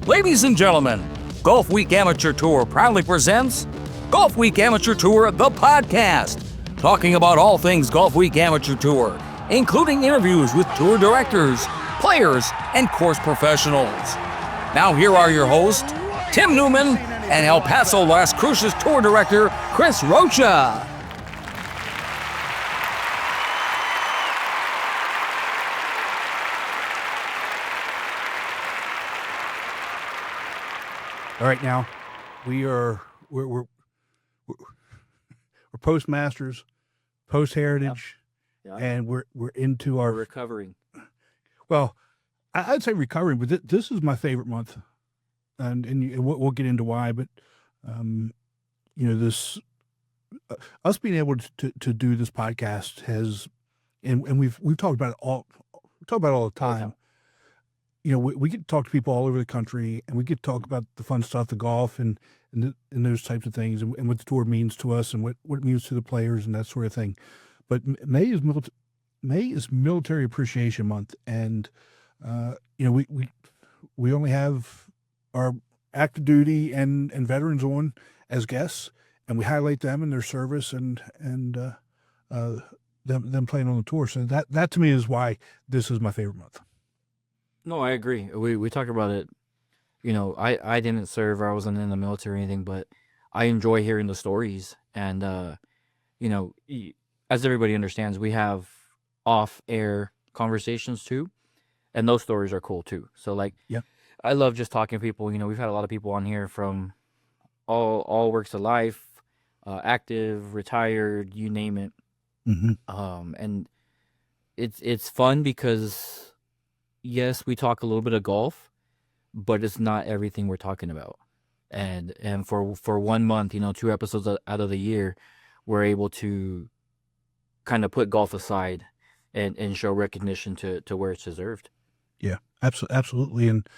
Ladies and gentlemen, Golfweek Amateur Tour proudly presents Golfweek Amateur Tour, the podcast, talking about all things Golfweek Amateur Tour, including interviews with tour directors, players, and course professionals. Now here are your hosts, Tim Newman and El Paso Las Cruces Tour Director, Chris Rocha. All right, now we're postmasters, post heritage, and we're into our recovering. Well, I'd say recovering, but this is my favorite month, and we'll get into why. But this us being able to do this podcast has, and we've talked about it all. We talk about it all the time. We get to talk to people all over the country, and we get to talk about the fun stuff, the golf, and those types of things, and what the tour means to us, and what it means to the players, and that sort of thing. But May is Military Appreciation Month, and we only have our active duty and veterans on as guests, and we highlight them and their service and them playing on the tour. So that to me is why this is my favorite month. No, I agree. We talked about it. I didn't serve. I wasn't in the military or anything, but I enjoy hearing the stories. And, as everybody understands, we have off-air conversations too. And those stories are cool too. So, I love just talking to people. We've had a lot of people on here from all works of life, active, retired, you name it. Mm-hmm. And it's fun because... yes, we talk a little bit of golf, but it's not everything we're talking about. And for 1 month, 2 episodes out of the year, we're able to kind of put golf aside and show recognition to where it's deserved. Yeah, absolutely. And,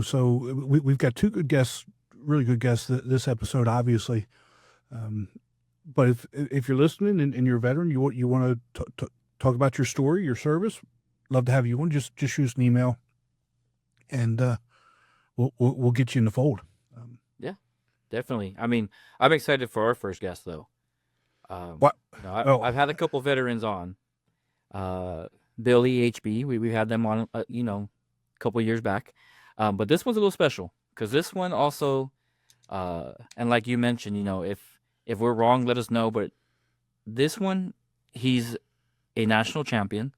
so we've got 2 good guests, really good guests this episode, obviously. But if you're listening and you're a veteran, you want to talk about your story, your service, love to have you on. Just shoot us an email, and we'll get you in the fold. Yeah, definitely. I mean, I'm excited for our first guest though. What? I've had a couple veterans on. Billy HB, we had them on, a couple years back. But this one's a little special because this one also, and like you mentioned, if we're wrong, let us know. But this one, he's a national champion.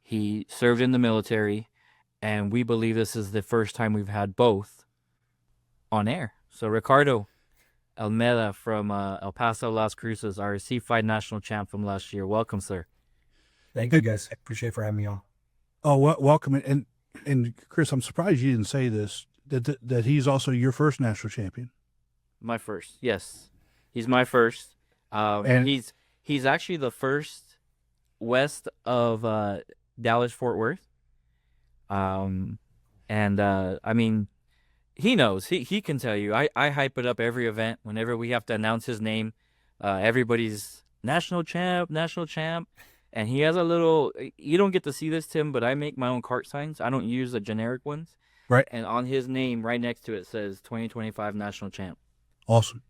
He served in the military, and we believe this is the first time we've had both on air. So Ricardo Almeida from El Paso Las Cruces, our C5 national champ from last year. Welcome, sir. Thank you, guys. I appreciate it for having me on. Oh, welcome. And Chris, I'm surprised you didn't say this, that he's also your first national champion. My first, yes. He's my first. And he's actually the first west of Dallas-Fort Worth. I mean, he knows. He can tell you. I hype it up every event whenever we have to announce his name. Everybody's national champ. And he has a little, you don't get to see this, Tim, but I make my own cart signs. I don't use the generic ones. Right. And on his name, right next to it, says 2025 national champ. Awesome.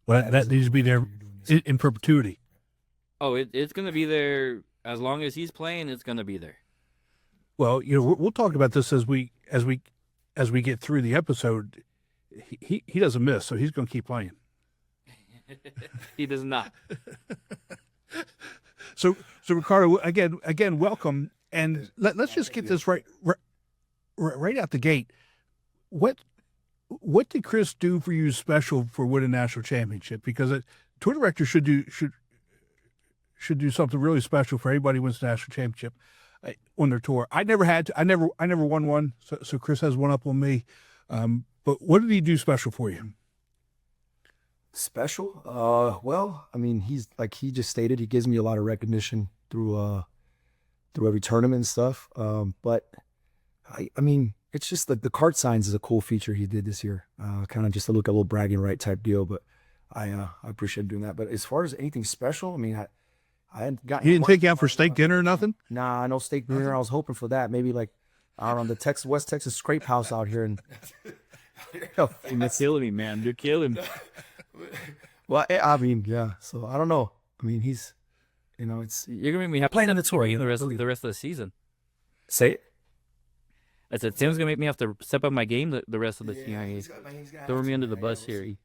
Well, that needs to be there in perpetuity. Oh, it's going to be there as long as he's playing. It's going to be there. Well, we'll talk about this as we get through the episode. He doesn't miss, so he's going to keep playing. He does not. So Ricardo, again, welcome, and let's just get this right out the gate. What did Chris do for you special for winning a national championship? Because a tour director should do something really special for anybody who wins the national championship on their tour. I never won one, so Chris has one up on me. But what did he do special for you? Special? Well, I mean, he's like he just stated, he gives me a lot of recognition through every tournament and stuff. But I mean, it's just the cart signs is a cool feature he did this year. Kind of just a little bragging right type deal. But I appreciate doing that. But as far as anything special, I mean, I hadn't got. He didn't take you out for steak dinner or nothing? Nah, no steak dinner. I was hoping for that. Maybe like out on the West Texas Scrape House out here. And You're killing me, man. You're killing me. well, I mean, yeah. So I don't know. I mean, he's, it's You're gonna make me have playing on the tour the rest of the season. say it. I said Tim's gonna make me have to step up my game the rest of the season. Throw me under the bus here.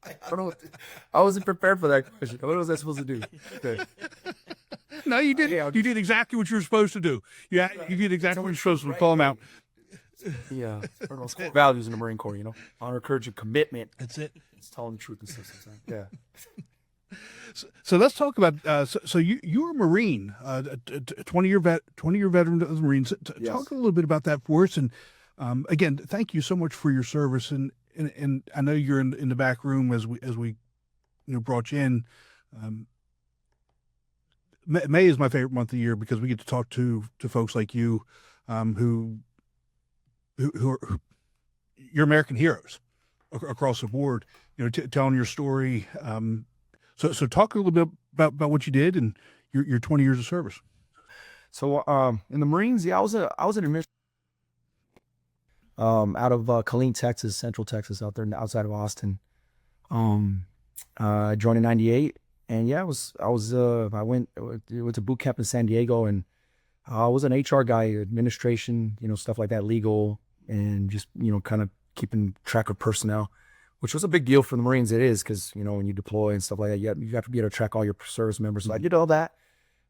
I don't know. I wasn't prepared for that question. What was I supposed to do? Okay. No, you did. You did exactly what you were supposed to do. Yeah, you did exactly what you're supposed to do. Call him out. Yeah, those core values in the Marine Corps, honor, courage, and commitment. That's it. It's telling the truth and stuff sometimes. Yeah. So let's talk about. So you were a Marine, 20-year veteran of the Marines. Yes. Talk a little bit about that for us. And again, thank you so much for your service. And I know you're in the back room as we brought you in. May is my favorite month of the year because we get to talk to folks like you, who are you're American heroes across the board. Telling your story. So talk a little bit about what you did and your 20 years of service. So in the Marines, I was an administrator out of Killeen, Texas, Central Texas, out there outside of Austin. I joined in '98, and yeah, I went to boot camp in San Diego, and I was an HR guy, administration, stuff like that, legal, and just kind of keeping track of personnel, which was a big deal for the Marines. It is, because when you deploy and stuff like that, you have to be able to track all your service members. So I did all that.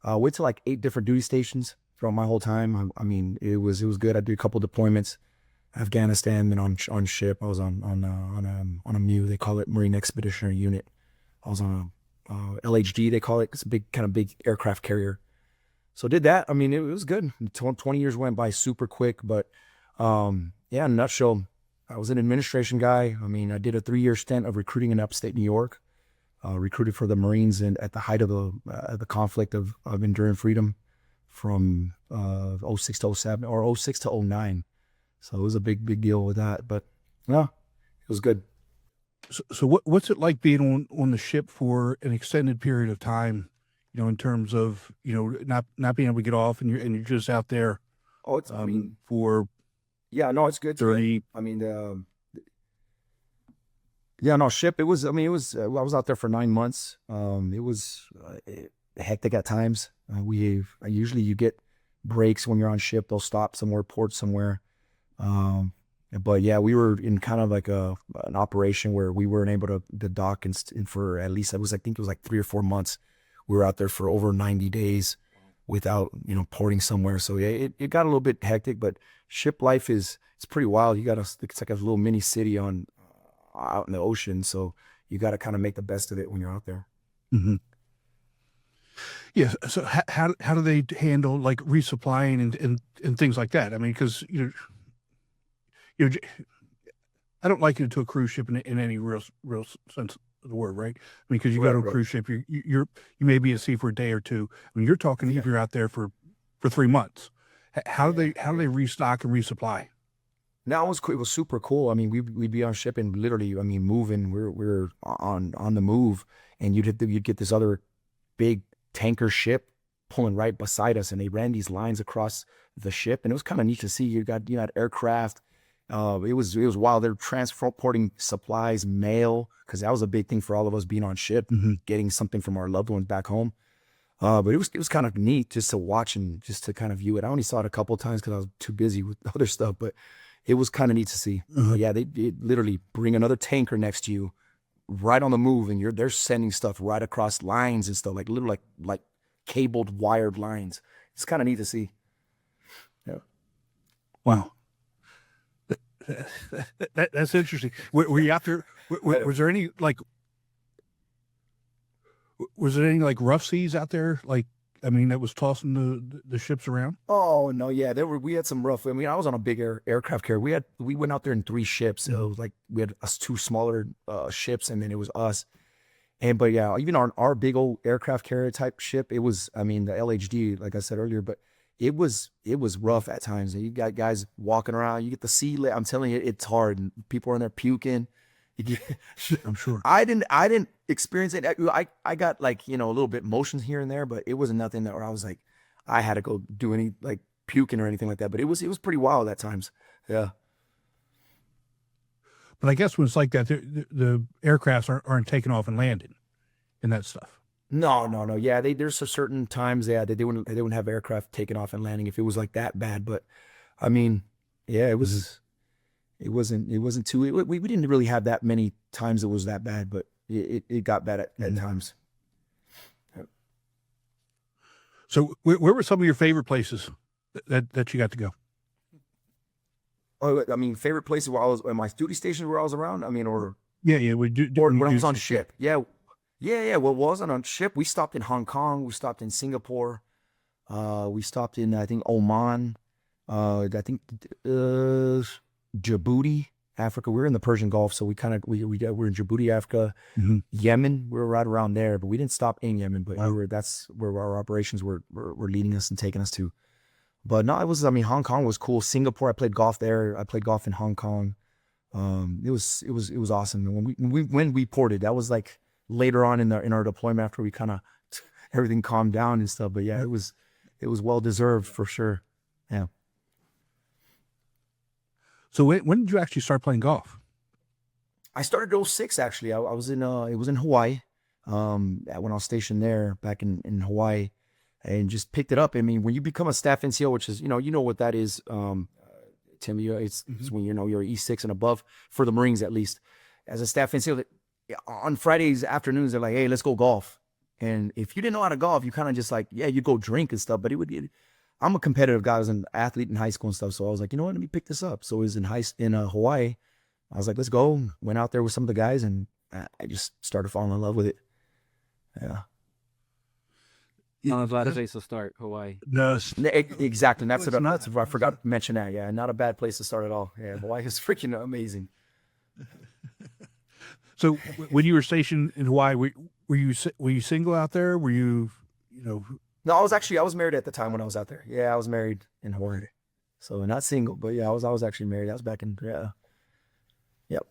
Went to like 8 different duty stations throughout my whole time. I mean, it was good. I did a couple deployments, Afghanistan, then on ship. I was on a MU. They call it Marine Expeditionary Unit. I was on a LHD. They call it. It's a big aircraft carrier. So did that. I mean, it was good. 20 years went by super quick, but yeah, in a nutshell, I was an administration guy. I mean, I did a 3-year stint of recruiting in upstate New York. Recruited for the Marines and at the height of the conflict of Enduring Freedom from 06 to 07 or 06 to 09. So it was a big deal with that. But yeah, it was good. So what's it like being on the ship for an extended period of time? In terms of not being able to get off and you're just out there. Oh, it's for. Yeah, no, it's good. 30. I mean, yeah, no, ship. It was. I mean, it was. I was out there for 9 months. It was hectic at times. Usually you get breaks when you're on ship. They'll stop somewhere, port somewhere. But yeah, we were in kind of like an operation where we weren't able to dock and for at least I think it was like 3 or 4 months. We were out there for over 90 days without porting somewhere. So yeah, it got a little bit hectic. But ship life it's pretty wild. It's like a little mini city out in the ocean, so you got to kind of make the best of it when you're out there. Mm-hmm. Yeah. So how do they handle like resupplying and things like that? I mean, because I don't liken it to a cruise ship in any real sense of the word, right? I mean, because you go to a cruise ship, you may be at sea for a day or two. I mean, you're talking if you're out there for 3 months. How do they restock and resupply? Now it was super cool. I mean, we'd be on ship and literally, I mean, moving. We're on the move, and you'd get this other big tanker ship pulling right beside us, and they ran these lines across the ship, and it was kind of neat to see. You had aircraft. It was wild. They're transporting supplies, mail, because that was a big thing for all of us being on ship, getting something from our loved ones back home. But it was kind of neat just to watch and just to kind of view it. I only saw it a couple of times because I was too busy with other stuff, but it was kind of neat to see. Yeah, they literally bring another tanker next to you, right on the move, and they're sending stuff right across lines and stuff, like little like cabled, wired lines. It's kind of neat to see. Yeah. Wow. That's interesting. Were you out there? Was there any like rough seas out there? Like, I mean, that was tossing the ships around? Oh no, yeah, we had some rough. I mean, I was on a big aircraft carrier. We went out there in 3 ships. So it was like we had us 2 smaller ships, and then it was us. But yeah, even our big old aircraft carrier type ship, it was. I mean, the LHD, like I said earlier, but it was rough at times. You got guys walking around. You get the sea. I'm telling you, it's hard. And people are in there puking. I'm sure. I didn't experience it. I got like, a little bit motions here and there, but it wasn't nothing that where I was like, I had to go do any like puking or anything like that. But it was pretty wild at times. Yeah. But I guess when it's like that, the aircrafts aren't taking off and landing and that stuff. No. Yeah, there's a certain times they wouldn't have aircraft taking off and landing if it was like that bad. But I mean, yeah, it wasn't too. We didn't really have that many times it was that bad, but it got bad at times. So where were some of your favorite places that you got to go? Oh, I mean, favorite places where I was at my duty stations where I was around. I mean, or Yeah. We do. or when I was on ship. Yeah. Well, wasn't on ship. We stopped in Hong Kong. We stopped in Singapore. We stopped in, I think, Oman. I think Djibouti, Africa. We were in the Persian Gulf, so we're in Djibouti, Africa. Mm-hmm. Yemen, we were right around there, but we didn't stop in Yemen. But that's where our operations were leading us and taking us to. But no, Hong Kong was cool. Singapore, I played golf there. I played golf in Hong Kong. It was awesome. And when we ported, that was like later on in our deployment after we kind of everything calmed down and stuff. But yeah, it was well deserved for sure. Yeah. So when did you actually start playing golf? I started 2006 actually. It was in Hawaii. When I was stationed there back in Hawaii, and just picked it up. I mean, when you become a staff NCO, which is, you know what that is, Tim, it's when you're E6 and above for the Marines, at least as a staff NCO. On Fridays afternoons, they're like, hey, let's go golf. And if you didn't know how to golf, you kind of just like, yeah, you go drink and stuff. But I'm a competitive guy. I was an athlete in high school and stuff. So I was like, you know what, let me pick this up. So it was in Hawaii. I was like, let's go. Went out there with some of the guys, and I just started falling in love with it. Yeah. Not a bad place to start, Hawaii. No, exactly. That's it's not. I forgot to mention that. Yeah, not a bad place to start at all. Yeah, Hawaii is freaking amazing. So when you were stationed in Hawaii, were you single out there? Were you No, I was married at the time when I was out there. Yeah, I was married in Hawaii, so not single, but yeah, I was actually married. I was back in Yep.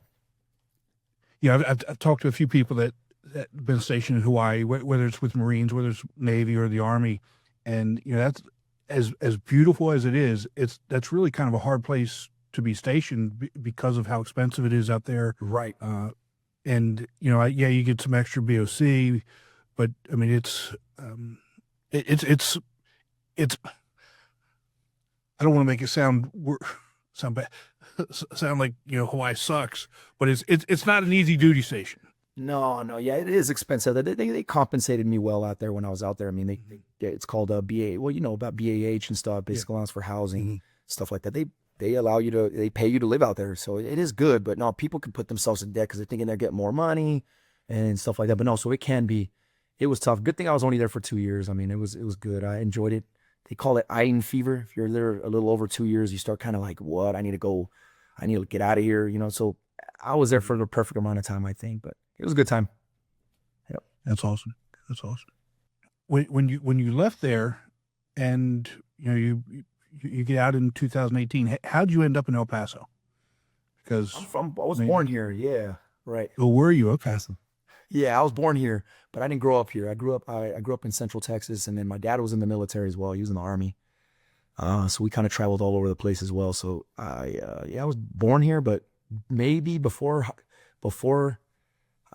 Yeah, I've talked to a few people that been stationed in Hawaii, whether it's with Marines, whether it's Navy or the Army, and that's as beautiful as it is. That's really kind of a hard place to be stationed because of how expensive it is out there. Right. And you get some extra BOC, but I mean it's I don't want to make it sound bad, sound like Hawaii sucks, but it's not an easy duty station. No, yeah, it is expensive. They compensated me well out there when I was out there. I mean, it's called BA. Well, you know about BAH and stuff, basic allowance for housing, stuff like that. They allow you they pay you to live out there, so it is good. But no, people can put themselves in debt because they're thinking they're getting more money and stuff like that. But no, so it was tough. Good thing I was only there for 2 years. I mean, it was good. I enjoyed it. They call it Iden fever. If you're there a little over 2 years, you start kind of like, what? I need to go. I need to get out of here. So I was there for the perfect amount of time, I think. But it was a good time. Yep. That's awesome. When you left there, and you get out in 2018, how'd you end up in El Paso? Because I was born here. Yeah, right. Well, where are you? El Paso. Yeah, I was born here, but I didn't grow up here. I grew up in Central Texas, and then my dad was in the military as well. He was in the Army. So we kind of traveled all over the place as well. So I was born here, but maybe before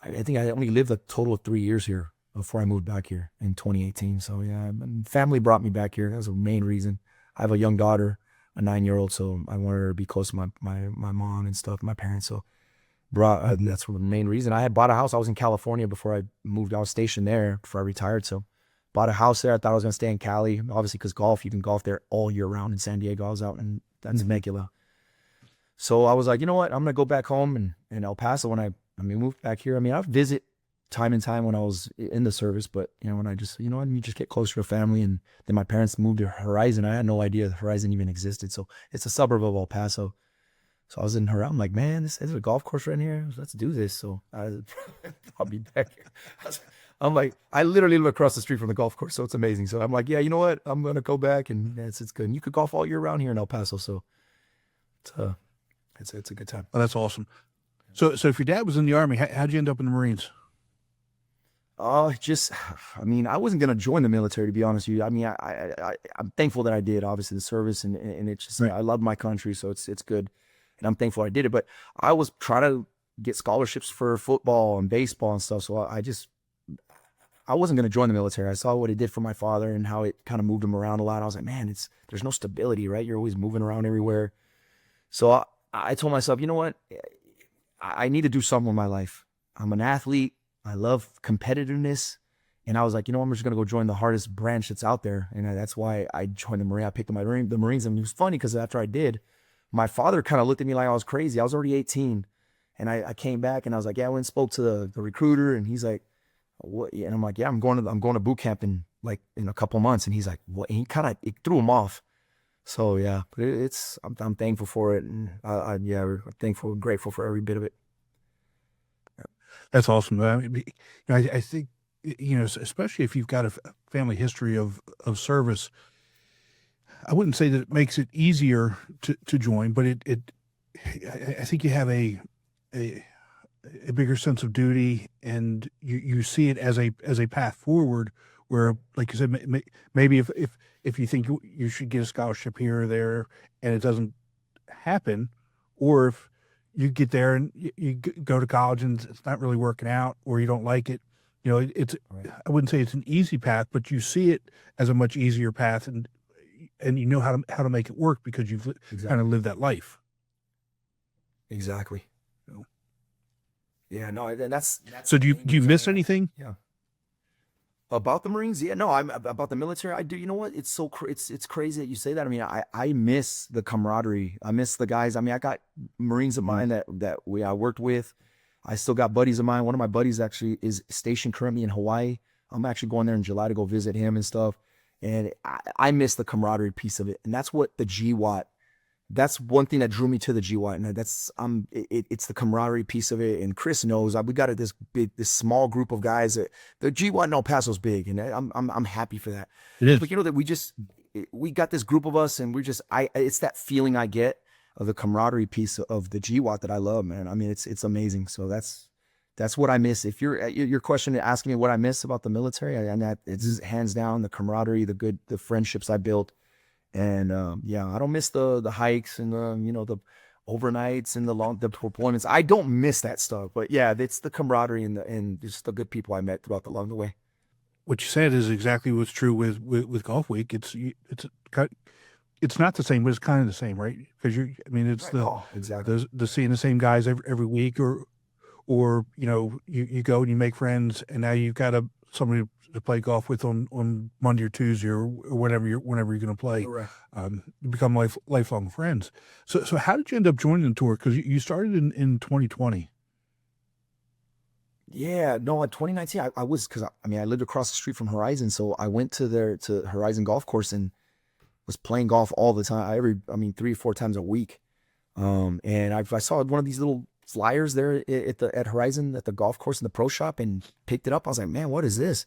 I think I only lived a total of 3 years here before I moved back here in 2018. So yeah, family brought me back here. That was the main reason. I have a young daughter, a 9-year-old, so I wanted her to be close to my mom and stuff, my parents. So that's the main reason. I had bought a house. I was in California before I moved. I was stationed there before I retired. So bought a house there. I thought I was going to stay in Cali, obviously, because you can golf there all year round in San Diego. I was out in Temecula. So I was like, you know what? I'm going to go back home in El Paso when I moved back here. I mean, I'd visit time and time when I was in the service, but when I just, you just get closer to family. And then my parents moved to Horizon. I had no idea Horizon even existed. So it's a suburb of El Paso. So I was in Horizon. I'm like, man, this is a golf course right here. Let's do this. So I'll be back here. I'm like, I literally live across the street from the golf course. So it's amazing. So I'm like, yeah, you know what? I'm going to go back, and it's good. And you could golf all year round here in El Paso. So it's a good time. Oh, that's awesome. So if your dad was in the Army, how'd you end up in the Marines? Just, I mean, I wasn't gonna join the military, to be honest with you. I mean, I'm thankful that I did, obviously, the service, and it's just, Right. I love my country, so it's good, and I'm thankful I did it. But I was trying to get scholarships for football and baseball and stuff, so I wasn't gonna join the military. I saw what it did for my father and how it kind of moved him around a lot. I was like, man, there's no stability, right? You're always moving around everywhere. So I told myself, you know what? I need to do something with my life. I'm an athlete. I love competitiveness. And I was like, you know, I'm just going to go join the hardest branch that's out there. And that's why I joined the Marine. I picked up the Marines. And it was funny because after I did, my father kind of looked at me like I was crazy. I was already 18. And I came back and I was like, yeah, I went and spoke to the recruiter. And he's like, what? And I'm like, yeah, I'm going to boot camp in a couple months. And he's like, what? And it threw him off. So yeah, but I'm thankful for it. And we're thankful and grateful for every bit of it. That's awesome. I mean, I think, especially if you've got a family history of service, I wouldn't say that it makes it easier to join, but I think you have a bigger sense of duty, and you see it as a path forward where, like you said, maybe if you think you should get a scholarship here or there and it doesn't happen, or if you get there and you go to college and it's not really working out, or you don't like it, it's, Right. I wouldn't say it's an easy path, but you see it as a much easier path, and you know how to make it work because you've kind of lived that life. Exactly. Yeah, no, and that's So do you miss thing. anything? Yeah. About the Marines? Yeah, no, I'm about the military. I do. You know what? It's so it's crazy that you say that. I mean, I miss the camaraderie. I miss the guys. I mean, I got Marines of mine that I worked with. I still got buddies of mine. One of my buddies actually is stationed currently in Hawaii. I'm actually going there in July to go visit him and stuff. And I miss the camaraderie piece of it. And that's what the GWAT. That's one thing that drew me to the GWAT, and it's the camaraderie piece of it. And Chris knows we got this small group of guys. The GWAT in El Paso's big, and I'm happy for that. It is. But you know that we got this group of us, and it's that feeling I get of the camaraderie piece of the GWAT that I love, man. I mean, it's amazing. So that's what I miss. If your question asking me what I miss about the military, it's hands down the camaraderie, the friendships I built. And I don't miss the hikes and the overnights and the deployments. I don't miss that stuff. But yeah, it's the camaraderie and just the good people I met along the way. What you said is exactly what's true with Golfweek. It's not the same, but it's kind of the same, right? Because it's exactly the seeing the same guys every week, or you go and you make friends, and now you've got somebody to play golf with on Monday or Tuesday or whenever you're going to play. Correct. You become lifelong friends. So how did you end up joining the tour? Because you started in 2020. Yeah, no, in 2019 I was, because I lived across the street from Horizon, so I went to Horizon Golf Course and was playing golf all the time. 3 or 4 times a week. And I saw one of these little flyers there at Horizon at the golf course in the pro shop and picked it up. I was like, man, what is this?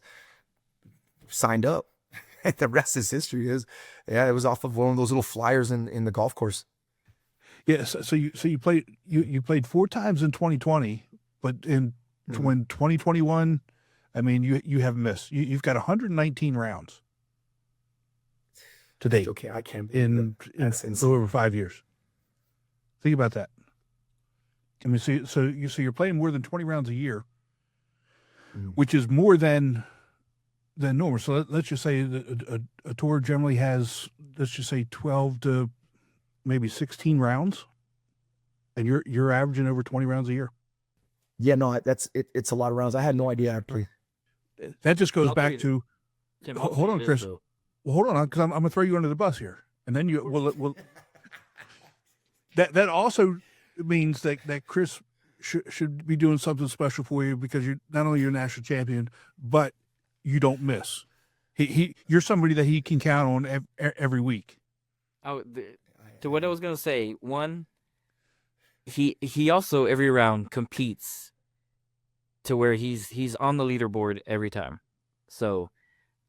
Signed up. The rest is history. It was off of one of those little flyers in the golf course. Yeah. So you played 4 times in 2020, but in when 2021, you have missed. You've got 119 rounds to date. Okay, I can't in a little over 5 years. Think about that. So you're playing more than 20 rounds a year, which is more than normal. So let's just say a tour generally has, let's just say 12 to maybe 16 rounds, and you're averaging over 20 rounds a year. Yeah, no, it's a lot of rounds. I had no idea actually. That just goes back to Tim, hold on, Chris. Well, hold on, because I'm going to throw you under the bus here, and then will that also means that Chris should be doing something special for you, because you're not only your national champion, but you don't miss. You're somebody that he can count on every week. To what I was gonna say, one, he also every round competes to where he's on the leaderboard every time. So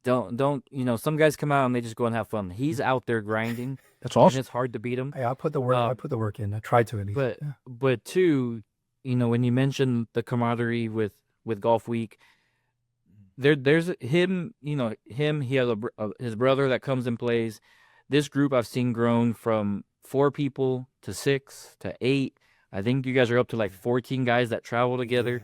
don't some guys come out and they just go and have fun. He's out there grinding. That's awesome. And it's hard to beat him. Yeah, I put the work in. I tried to at least. But two, when you mentioned the camaraderie with Golf Week, there's him, he has his brother that comes and plays. This group I've seen grown from 4 people to 6 to 8. I think you guys are up to like 14 guys that travel together.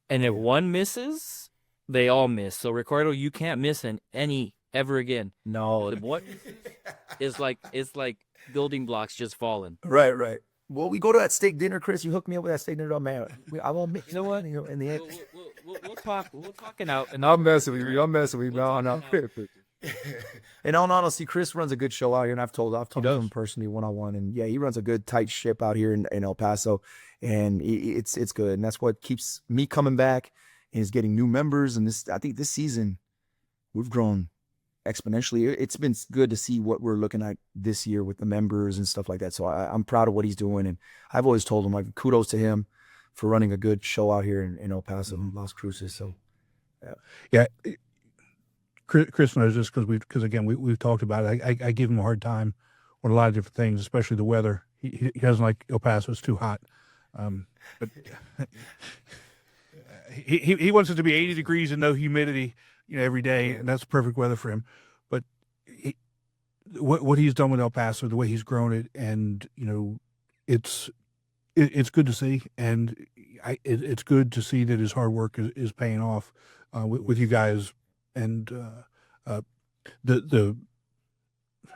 And if one misses, they all miss. So Ricardo, you can't miss any ever again. No. What? It's like building blocks just falling. Right. Well, we go to that steak dinner, Chris. You hooked me up with that steak dinner, man. I won't. You know what? In the end, we'll talk. We'll talk it out. And I'm messing with you. No. In all honesty, Chris runs a good show out here, and I've talked to him personally one-on-one, and yeah, he runs a good tight ship out here in El Paso, and it's good, and that's what keeps me coming back, is getting new members. And I think this season we've grown exponentially. It's been good to see what we're looking at this year with the members and stuff like that. So I'm proud of what he's doing, and I've always told him, like, kudos to him for running a good show out here in El Paso, Las Cruces. So yeah. Chris knows this because again we've talked about it. I give him a hard time on a lot of different things, especially the weather. He doesn't like El Paso; it's too hot. But he wants it to be 80 degrees and no humidity, every day, and that's perfect weather for him. But what he's done with El Paso, the way he's grown it, and it's good to see, and it's good to see that his hard work is paying off with you guys. And the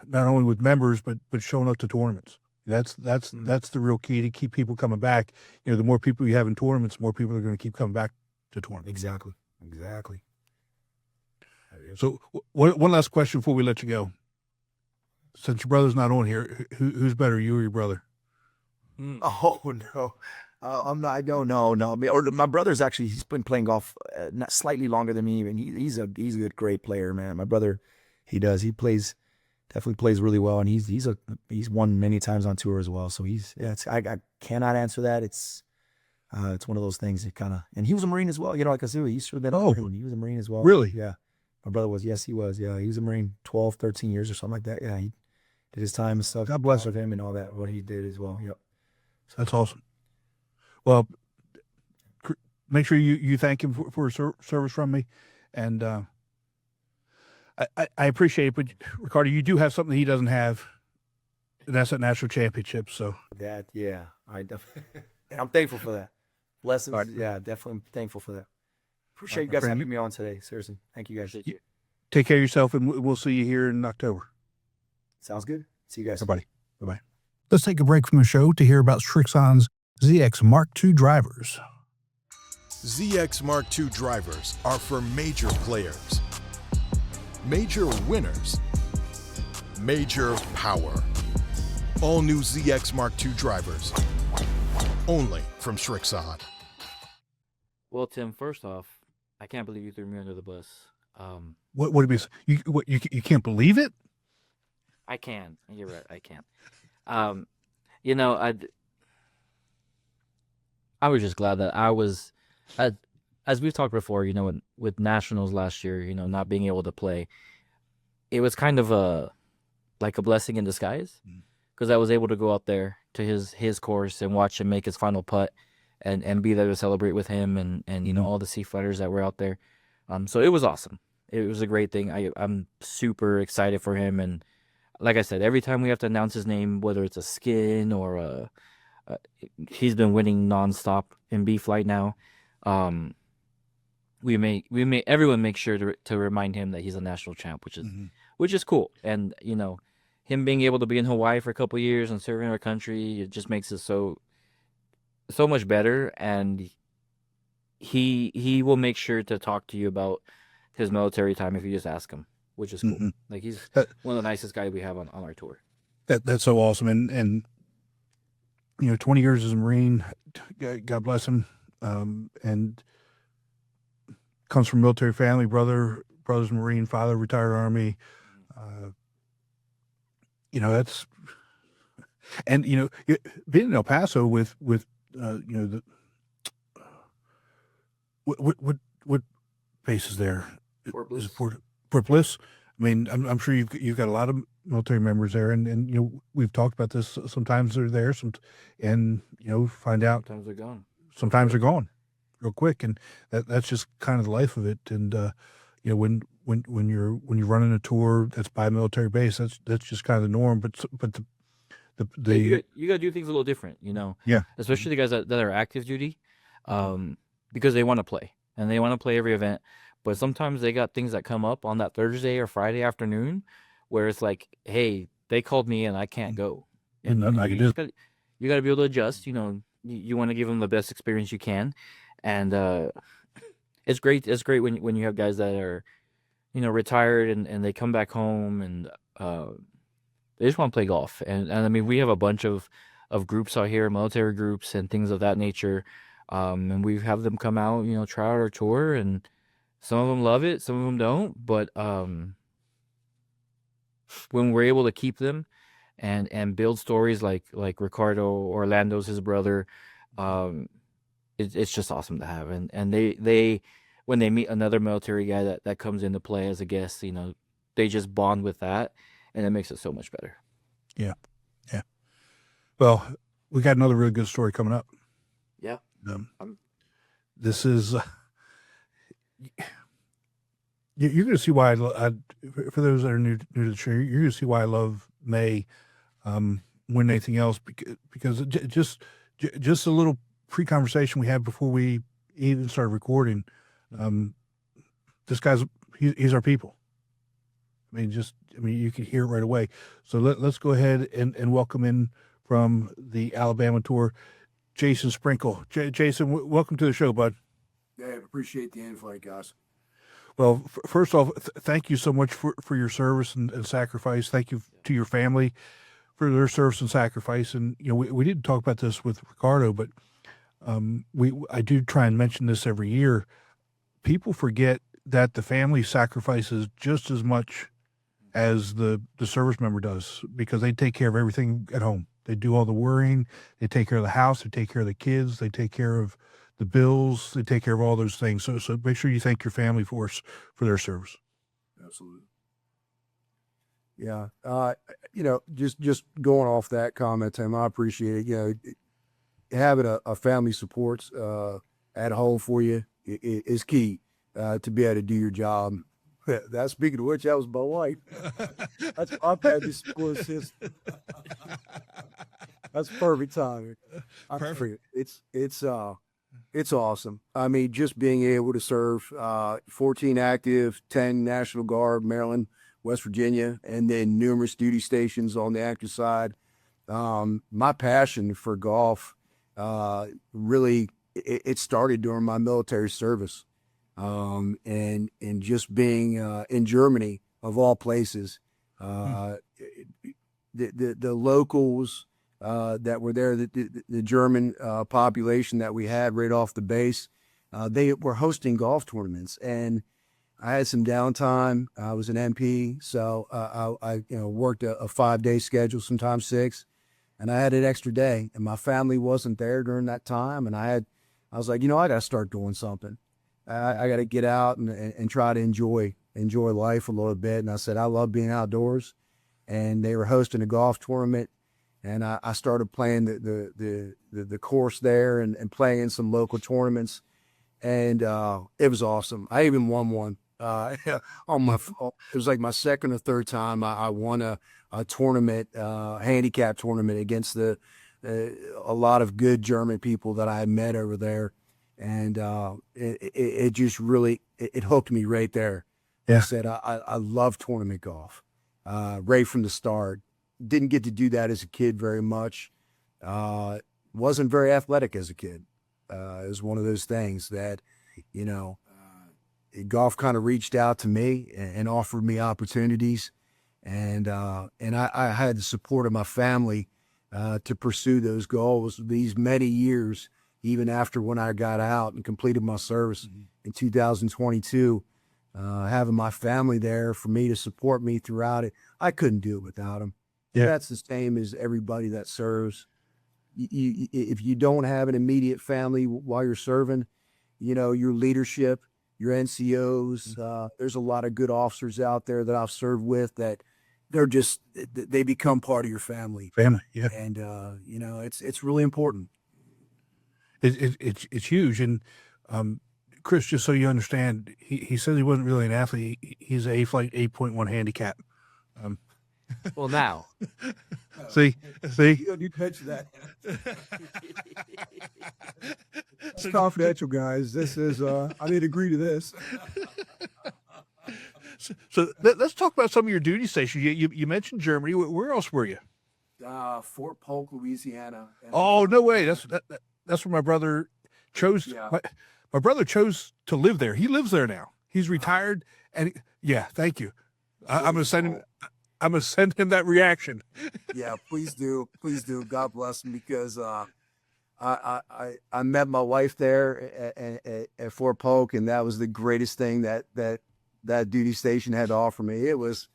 not only with members but showing up to tournaments. That's the real key to keep people coming back. The more people you have in tournaments, the more people are going to keep coming back to tournaments. Exactly. So one last question before we let you go. Since your brother's not on here, who's better, you or your brother? Oh no. I'm not. I don't know. No, or my brother's actually. He's been playing golf not slightly longer than me, and he's a great player, man. My brother, he definitely plays really well, and he's won many times on tour as well. So I cannot answer that. It's one of those things. It kind of, and he was a Marine as well. Like I said, he should have been. Oh, he was a Marine as well. Really? Yeah. My brother was. Yes, he was. Yeah, he was a Marine 12, 13 years or something like that. Yeah, he did his time and stuff. God bless him and all that. What he did as well. Yep. So that's awesome. Well, make sure you thank him for his service from me, and I appreciate it. But Ricardo, you do have something he doesn't have, and that's that national championship. So that, yeah, and I'm thankful for that. Blessings, right. Yeah, definitely thankful for that. Appreciate you guys having me on today. Seriously, thank you guys. Take care of yourself, and we'll see you here in October. Sounds good. See you guys, everybody. Bye-bye. Let's take a break from the show to hear about Srixon's ZX Mark II drivers. ZX Mark II drivers are for major players, major winners, major power. All new ZX Mark II drivers, only from Srixon. Well, Tim, first off, I can't believe you threw me under the bus. What do you can't believe it? I can. You're right. I can. I was just glad that I was, as we've talked before, with nationals last year, not being able to play, it was kind of a blessing in disguise, because I was able to go out there to his course and watch him make his final putt, and be there to celebrate with him and all the sea fighters that were out there. So it was awesome. It was a great thing. I'm super excited for him, and like I said, every time we have to announce his name, whether it's a skin or he's been winning nonstop in B flight now. Everyone make sure to remind him that he's a national champ, which is cool. And him being able to be in Hawaii for a couple of years and serving our country, it just makes it so much better. And he will make sure to talk to you about his military time if you just ask him, which is cool. Like, he's one of the nicest guys we have on our tour. That's so awesome. And 20 years as a Marine, God bless him, and comes from a military family, brother's Marine, father retired Army. That's, and being in El Paso with the what base is there? Fort Bliss. Is it Fort Bliss? I mean, I'm sure you've got a lot of military members there, and we've talked about this. Sometimes they're there, find out. Sometimes they're gone. Sometimes they're gone. real quick, and that's just kind of the life of it. And you know, when you're running a tour that's by a military base, that's just kind of the norm. But you gotta do things a little different, you know. Yeah. Especially the guys that are active duty, because they want to play and they want to play every event. But sometimes they got things that come up on that Thursday or Friday afternoon, where it's like, hey, they called me and I can't go. And nothing I can you do. you got to be able to adjust. You know, you want to give them the best experience you can, and it's great. It's great when you have guys that are, you know, retired and they come back home and they just want to play golf. And I mean, we have a bunch of groups out here, military groups and things of that nature. And we have them come out, you know, try out our tour, and some of them love it, some of them don't. But when we're able to keep them and build stories like Ricardo, Orlando's his brother, it's just awesome to have. And they when they meet another military guy that comes into play as a guest, you know, they just bond with that, and it makes it so much better. Yeah. Well, we got another really good story coming up. Yeah. This is you're going to see why I for those that are new to the show, you're going to see why I love May more than anything else, because just a little pre-conversation we had before we even started recording. This guy's he's our people. I mean, you can hear it right away. So let's go ahead and welcome in from the Alabama tour, Jason Sprinkle. Jason, welcome to the show, bud. Yeah, I appreciate the invite, guys. Well, first off, thank you so much for your service and sacrifice. Thank you to your family for their service and sacrifice. And, you know, we didn't talk about this with Ricardo, but I do try and mention this every year. People forget that the family sacrifices just as much as the service member does, because they take care of everything at home. They do all the worrying. They take care of the house. They take care of the kids. They take care of the bills. They take care of all those things. So make sure you thank your family for their service. Absolutely. Yeah. You know, just going off that comment, Tim, I appreciate it. You know, having a family support at home for you is key to be able to do your job. That, speaking of which, that was my wife. That's my family support system. That's perfect timing. Perfect. It's awesome. I mean, just being able to serve 14 active, 10 National Guard, Maryland, West Virginia, and then numerous duty stations on the active side. My passion for golf really it started during my military service. And just being in Germany, of all places, the locals that were there, the German population that we had right off the base, they were hosting golf tournaments, and I had some downtime. I was an MP, so I worked a 5-day schedule, sometimes 6, and I had an extra day, and my family wasn't there during that time, and I was like, I got to start doing something. I got to get out and try to enjoy life a little bit. And I said, I love being outdoors, and they were hosting a golf tournament, and I started playing the course there and playing some local tournaments, and it was awesome. I even won one. It was like my second or third time I won a tournament, handicap tournament against a lot of good German people that I had met over there. And it just really it hooked me right there. Yeah. I said I love tournament golf right from the start. Didn't get to do that as a kid very much. Wasn't very athletic as a kid. It was one of those things that, golf kind of reached out to me and offered me opportunities, and I had the support of my family to pursue those goals these many years. Even after when I got out and completed my service in 2022, having my family there for me to support me throughout it, I couldn't do it without them. Yeah. That's the same as everybody that serves. If you don't have an immediate family while you're serving, your leadership, your NCOs, there's a lot of good officers out there that I've served with that they become part of your family. Family, yeah. And, it's really important. It's huge. And Chris, just so you understand, he said he wasn't really an athlete. He's a A-Flight 8.1 handicap. Well, now. See? You mentioned that. It's confidential, guys. This is, I didn't agree to this. So let's talk about some of your duty stations. You mentioned Germany. Where else were you? Fort Polk, Louisiana. Oh, no way. That's where my brother chose. Yeah. My brother chose to live there. He lives there now. He's retired, and yeah, thank you. I'm gonna send him. I'm gonna send him that reaction. Yeah, please do. Please do. God bless him, because I met my wife there at Fort Polk, and that was the greatest thing that duty station had to offer me. It was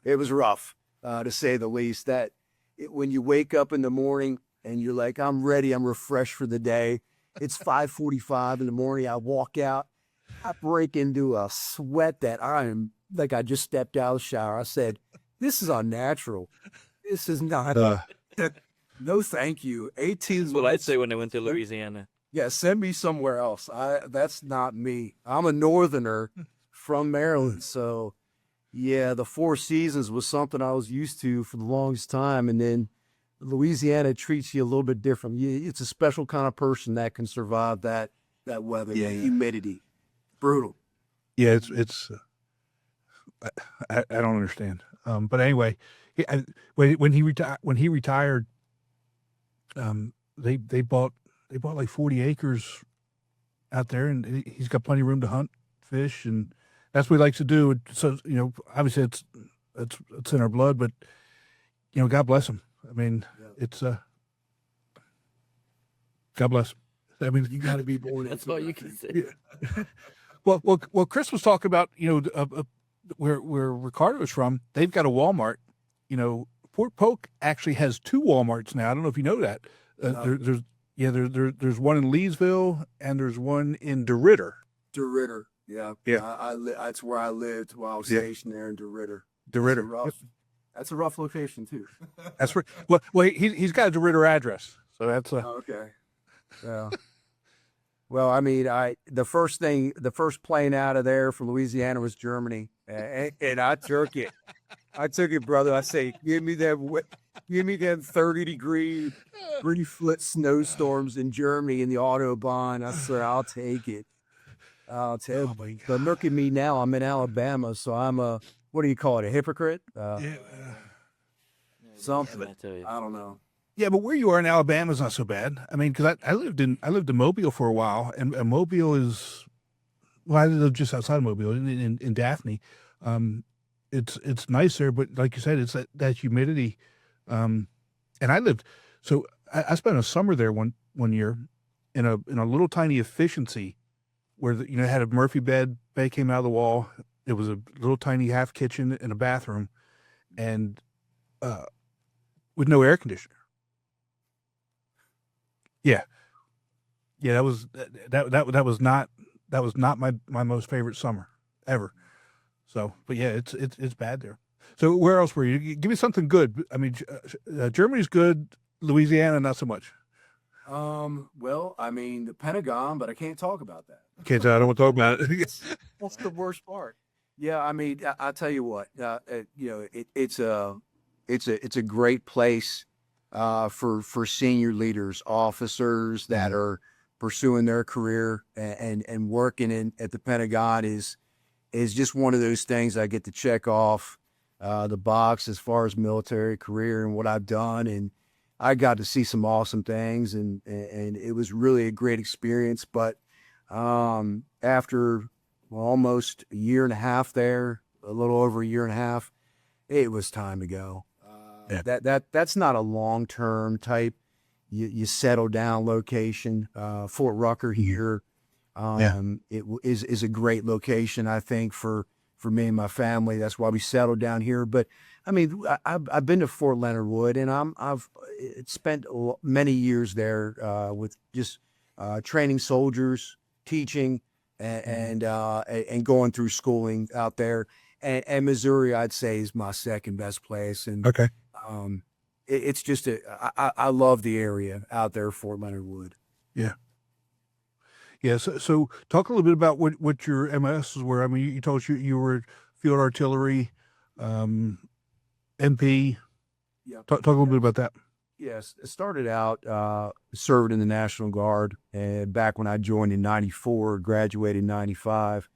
rough, to say the least. When you wake up in the morning and you're like, I'm ready, I'm refreshed for the day. It's 5:45 in the morning. I walk out, I break into a sweat that I am like I just stepped out of the shower. I said, this is unnatural. This is not. No, thank you. 18 That's what I'd say when I went to Louisiana. Yeah, send me somewhere else. That's not me. I'm a northerner from Maryland, so yeah, the Four Seasons was something I was used to for the longest time, and then Louisiana treats you a little bit different. It's a special kind of person that can survive that weather, the humidity, brutal. Yeah, it's. I don't understand. But anyway, when he retired, they bought like 40 acres out there, and he's got plenty of room to hunt, fish, and that's what he likes to do. So obviously it's in our blood, but God bless him. I mean, it's God bless him. I mean, You got to be born. That's all you can say. yeah. Well, Chris was talking about where Ricardo is from. They've got a Walmart. Fort Polk actually has 2 Walmarts now. I don't know if you know that. There's one in Leesville and there's one in DeRidder. DeRidder, yeah. That's where I lived while I was stationed there in DeRidder. DeRidder. That's a rough location too. That's where. Well, he's got a DeRidder address, so that's Okay. Yeah. Well, I mean, the first plane out of there from Louisiana was Germany, and I took it. I took it, brother. I say, give me them 30-degree, 3-foot snowstorms in Germany in the Autobahn. I swear, I'll take it. I'll take it. my God. But look at me now. I'm in Alabama, so I'm what do you call it? A hypocrite? Something. I tell you. I don't know. Yeah, but where you are in Alabama is not so bad. I mean, because I lived in Mobile for a while, and Mobile is, well, I live just outside of Mobile in Daphne. It's nice there, but like you said, it's that humidity. And I lived, so I spent a summer there one year in a little tiny efficiency where it had a Murphy bed came out of the wall. It was a little tiny half kitchen and a bathroom, and with no air conditioner. Yeah, that was not my most favorite summer ever. So, but yeah, it's bad there. So where else were you? Give me something good. I mean, Germany's good. Louisiana, not so much. Well, I mean, the Pentagon, but I can't talk about that. I don't want to talk about it. That's the worst part. Yeah, I mean, I'll tell you what. It's a great place for senior leaders, officers that are pursuing their career and working at the Pentagon is just one of those things I get to check off the box as far as military career and what I've done. And I got to see some awesome things, and it was really a great experience. But after almost a year and a half there, a little over a year and a half, it was time to go. That's not a long-term type. You settle down location. Fort Rucker here, it is a great location, I think, for me and my family. That's why we settled down here. But I mean, I've been to Fort Leonard Wood, and I've spent many years there with just training soldiers, teaching, and going through schooling out there. And Missouri, I'd say, is my second best place. And Okay. It's just I love the area out there, Fort Leonard Wood. Yeah. Yeah. So talk a little bit about what your MSs were. I mean, you told us you were field artillery, MP. Yeah. Talk a little bit about that. Yes, it started out serving in the National Guard, and back when I joined in '94, graduated in '95.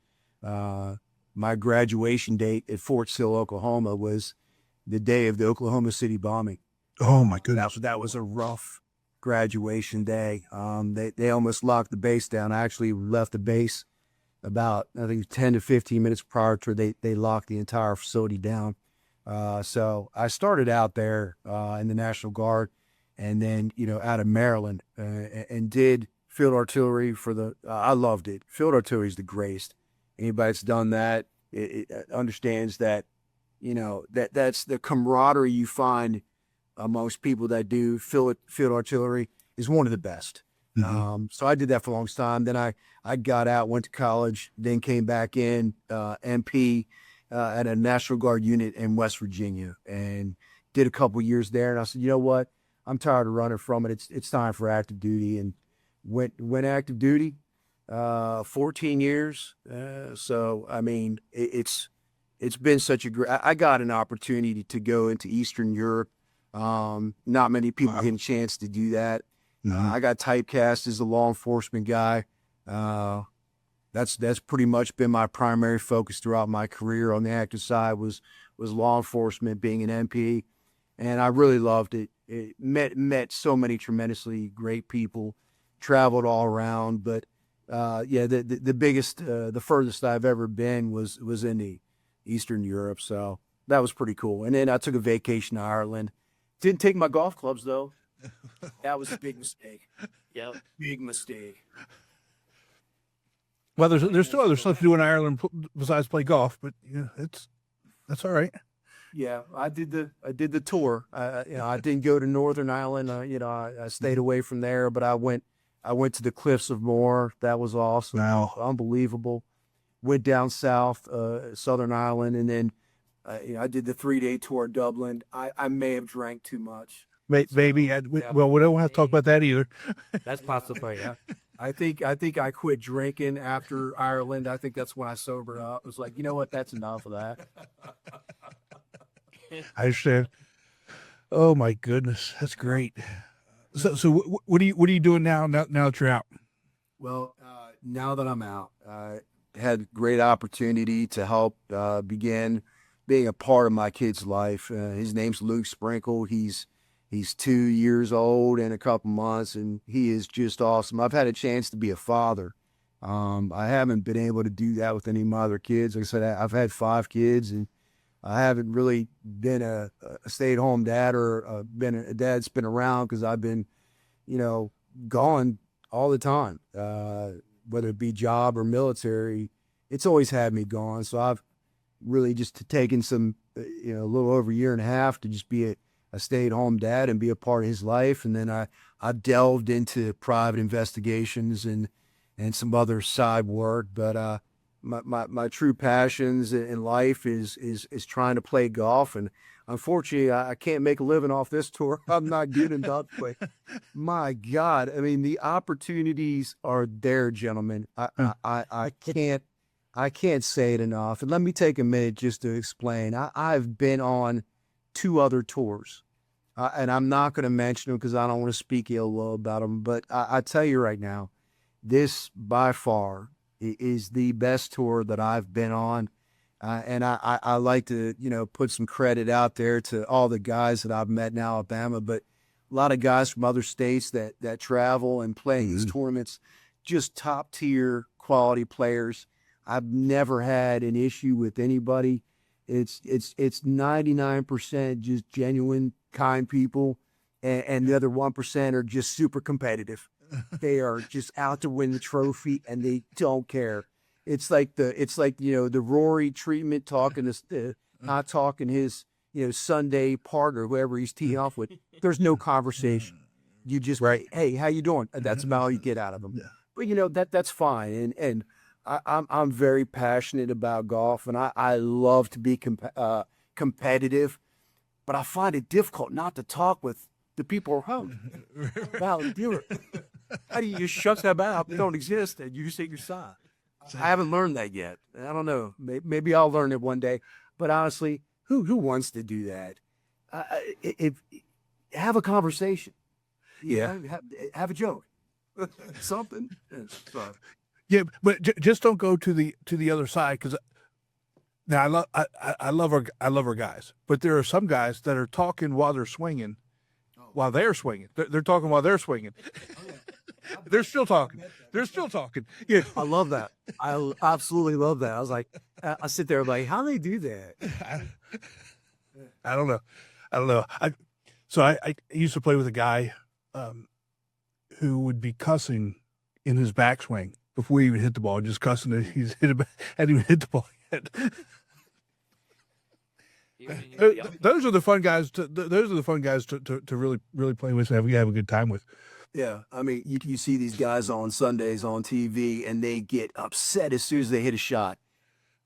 My graduation date at Fort Sill, Oklahoma, was the day of the Oklahoma City bombing. Oh my goodness. That was a rough graduation day. They almost locked the base down. I actually left the base about, I think, 10 to 15 minutes prior to they locked the entire facility down. So I started out there in the National Guard, and then, out of Maryland, and did field artillery for I loved it. Field artillery is the greatest. Anybody that's done that, it understands that, that's the camaraderie you find amongst people that do field artillery is one of the best. Mm-hmm. So I did that for a long time. Then I got out, went to college, then came back in, MP, at a National Guard unit in West Virginia, and did a couple years there. And I said, you know what? I'm tired of running from it. It's time for active duty, and went active duty, 14 years. So, I mean, it's been such a great, I got an opportunity to go into Eastern Europe. Not many people get a chance to do that. I got typecast as a law enforcement guy. That's pretty much been my primary focus throughout my career. On the active side was law enforcement, being an MP, and I really loved it. It met so many tremendously great people, traveled all around. But the biggest, the furthest I've ever been was in the Eastern Europe. So that was pretty cool. And then I took a vacation to Ireland. Didn't take my golf clubs though. That was a big mistake. Yeah, big mistake. Well, there's still other stuff to do in Ireland besides play golf, but that's all right. Yeah, I did the tour. I didn't go to Northern Ireland. I stayed away from there, but I went to the Cliffs of Moher. That was awesome. Wow, unbelievable. Went down south, Southern Ireland, and then I did the 3-day tour of Dublin. I may have drank too much. Maybe. Well, we don't have to talk about that either. That's possible, yeah. I think I quit drinking after Ireland. I think that's when I sobered up. It was like, you know what? That's enough of that. I understand. Oh my goodness, that's great. So what are you doing now that you're out? Well, now that I'm out, I had great opportunity to help begin being a part of my kid's life. His name's Luke Sprinkle. He's 2 years old in a couple months, and he is just awesome. I've had a chance to be a father. I haven't been able to do that with any of my other kids. Like I said, I've had 5 kids, and I haven't really been a stay-at-home dad or been a dad that's been around because I've been, gone all the time, whether it be job or military. It's always had me gone. So I've really just taken some, a little over a year and a half to just be a stay-at-home dad and be a part of his life. And then I delved into private investigations and some other side work. But my true passions in life is trying to play golf. And unfortunately, I can't make a living off this tour. I'm not good enough. But my God, I mean, the opportunities are there, gentlemen. I can't say it enough. And let me take a minute just to explain. I've been on 2 other tours. And I'm not going to mention them because I don't want to speak ill about them. But I tell you right now, this by far is the best tour that I've been on. And I like to, put some credit out there to all the guys that I've met in Alabama, but a lot of guys from other states that travel and play these tournaments, just top tier quality players. I've never had an issue with anybody. It's 99% just genuine, kind people, and the other 1% are just super competitive. They are just out to win the trophy, and they don't care. It's like the Rory treatment, talking to not talking his Sunday partner, whoever he's teeing off with. There's no conversation. You just hey, how you doing? That's about all you get out of them. Yeah. But that's fine, and I'm very passionate about golf, and I love to be competitive, but I find it difficult not to talk with the people around about How do you just shut them out? They don't exist, and you just take your side. I haven't learned that yet. I don't know. Maybe I'll learn it one day. But honestly, who wants to do that? Have a conversation. Yeah. Have a joke. Something. Yeah, but just don't go to the other side, because now I love our guys, but there are some guys that are talking while they're swinging, while they're swinging. They're talking while they're swinging. They're still talking. They're still talking. Yeah, I love that. I absolutely love that. I was like, I sit there like, how do they do that? I don't know. I used to play with a guy who would be cussing in his backswing before he even hit the ball, just cussing it. He's hadn't even hit the ball yet. Those are the fun guys. Those are the fun guys to really play with and have a good time with. Yeah, I mean, you see these guys on Sundays on TV, and they get upset as soon as they hit a shot,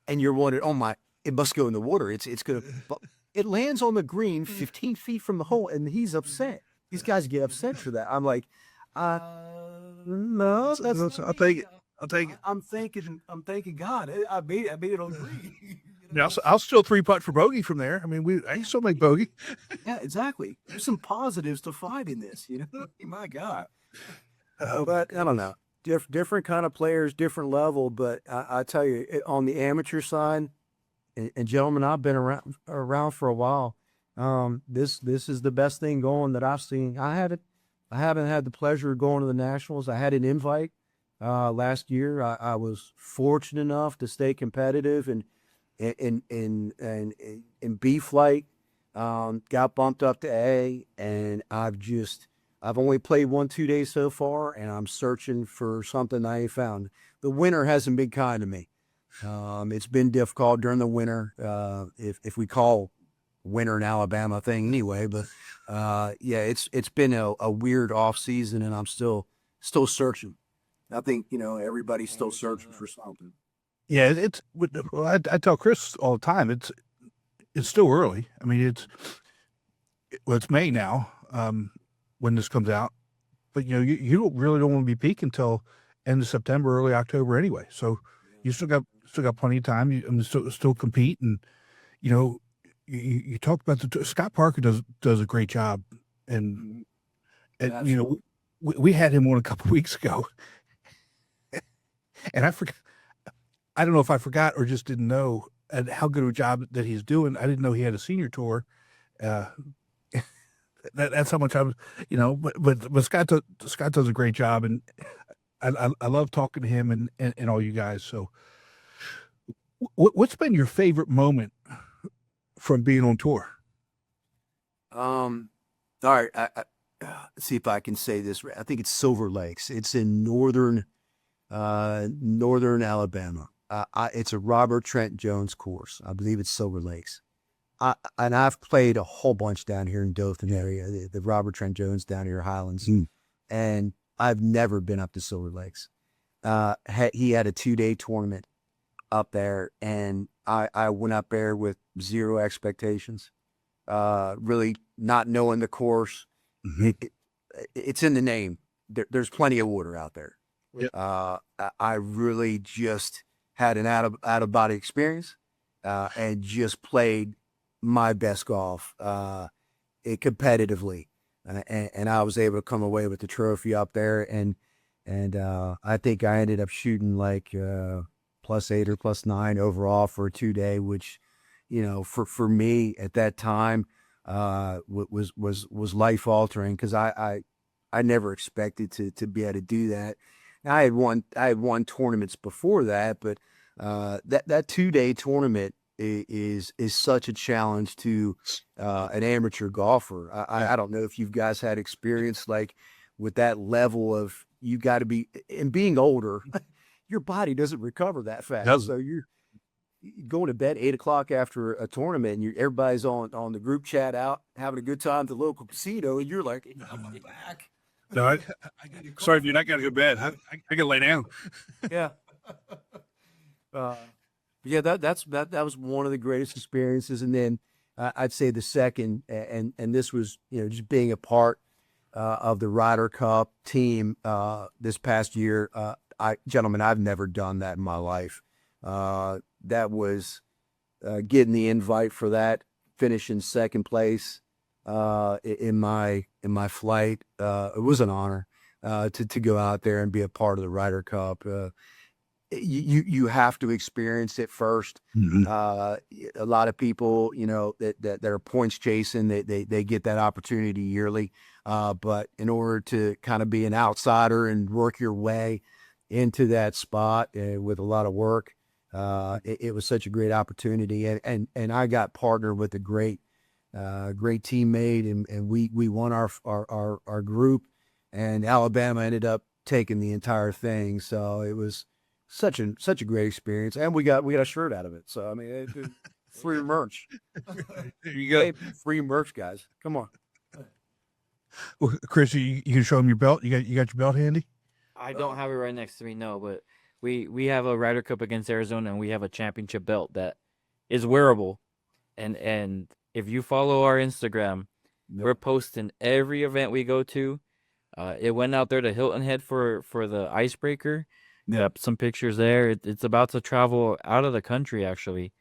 and you're wondering, oh my, it must go in the water. It's gonna. It lands on the green 15 feet from the hole, and he's upset. These guys get upset for that. I'm like, no, I'll take it. I'm thinking, God, I made it on green. Yeah, I'll still 3-putt for bogey from there. I mean, I can still make bogey. Yeah, exactly. There's some positives to find in this, My God. But I don't know. Different kind of players, different level. But I tell you, on the amateur side, and gentlemen, I've been around for a while. This is the best thing going that I've seen. I haven't had the pleasure of going to the Nationals. I had an invite last year. I was fortunate enough to stay competitive and in B flight, got bumped up to A, and I've only played 1-2 days so far, and I'm searching for something I ain't found. The winter hasn't been kind to me. It's been difficult during the winter, if we call winter in Alabama a thing anyway, but yeah, it's been a weird off season, and I'm still searching. I think, everybody's still searching for something. Yeah, I tell Chris all the time, it's still early. I mean, it's May now, when this comes out, but you really don't want to be peaking until end of September, early October anyway. So you still got plenty of time. You still compete, and you talk about Scott Parker does a great job, and we had him on a couple of weeks ago, and I forgot. I don't know if I forgot or just didn't know how good a job that he's doing. I didn't know he had a senior tour. That's how much I was, but Scott does a great job, and I love talking to him and all you guys. So, what's been your favorite moment from being on tour? All right, let's see if I can say this right. I think it's Silver Lakes. It's in northern Alabama. It's a Robert Trent Jones course. I believe it's Silver Lakes. And I've played a whole bunch down here in Dothan area, the Robert Trent Jones down here, Highlands. And I've never been up to Silver Lakes. He had a 2-day tournament up there, and I went up there with zero expectations, really not knowing the course. Mm-hmm. It's in the name. There's plenty of water out there. Yep. I really just had an out of body experience, and just played my best golf, competitively, and I was able to come away with the trophy up there, and I think I ended up shooting like +8 or +9 overall for a 2-day, which, for me at that time, was life altering, because I never expected to be able to do that. I had won tournaments before that, but that 2-day tournament is such a challenge to an amateur golfer. I don't know if you guys had experience like with that level of, you got to be, and being older, your body doesn't recover that fast. So you're going to bed 8 o'clock after a tournament, and everybody's on the group chat out having a good time at the local casino, and you're like, I'm back. No, sorry, dude, I got to go to bed. I got to lay down. Yeah. Yeah, that was one of the greatest experiences. And then I'd say the second, and this was, just being a part of the Ryder Cup team this past year. Gentlemen, I've never done that in my life. That was getting the invite for that, finishing second place in my flight. It was an honor to go out there and be a part of the Ryder Cup. You have to experience it first. Mm-hmm. A lot of people, that are points chasing, they get that opportunity yearly. But in order to kind of be an outsider and work your way into that spot with a lot of work, it was such a great opportunity. And I got partnered with a great teammate, and we won our group, and Alabama ended up taking the entire thing. So it was such a great experience, and we got a shirt out of it. So I mean, free merch. There you go. Hey, free merch, guys. Come on. Well, Chris, you can show him your belt. You got your belt handy? I don't have it right next to me, no, but we have a Ryder Cup against Arizona, and we have a championship belt that is wearable. And if you follow our Instagram, we're posting every event we go to. It went out there to Hilton Head for the icebreaker. Yep, some pictures there. It's about to travel out of the country, actually,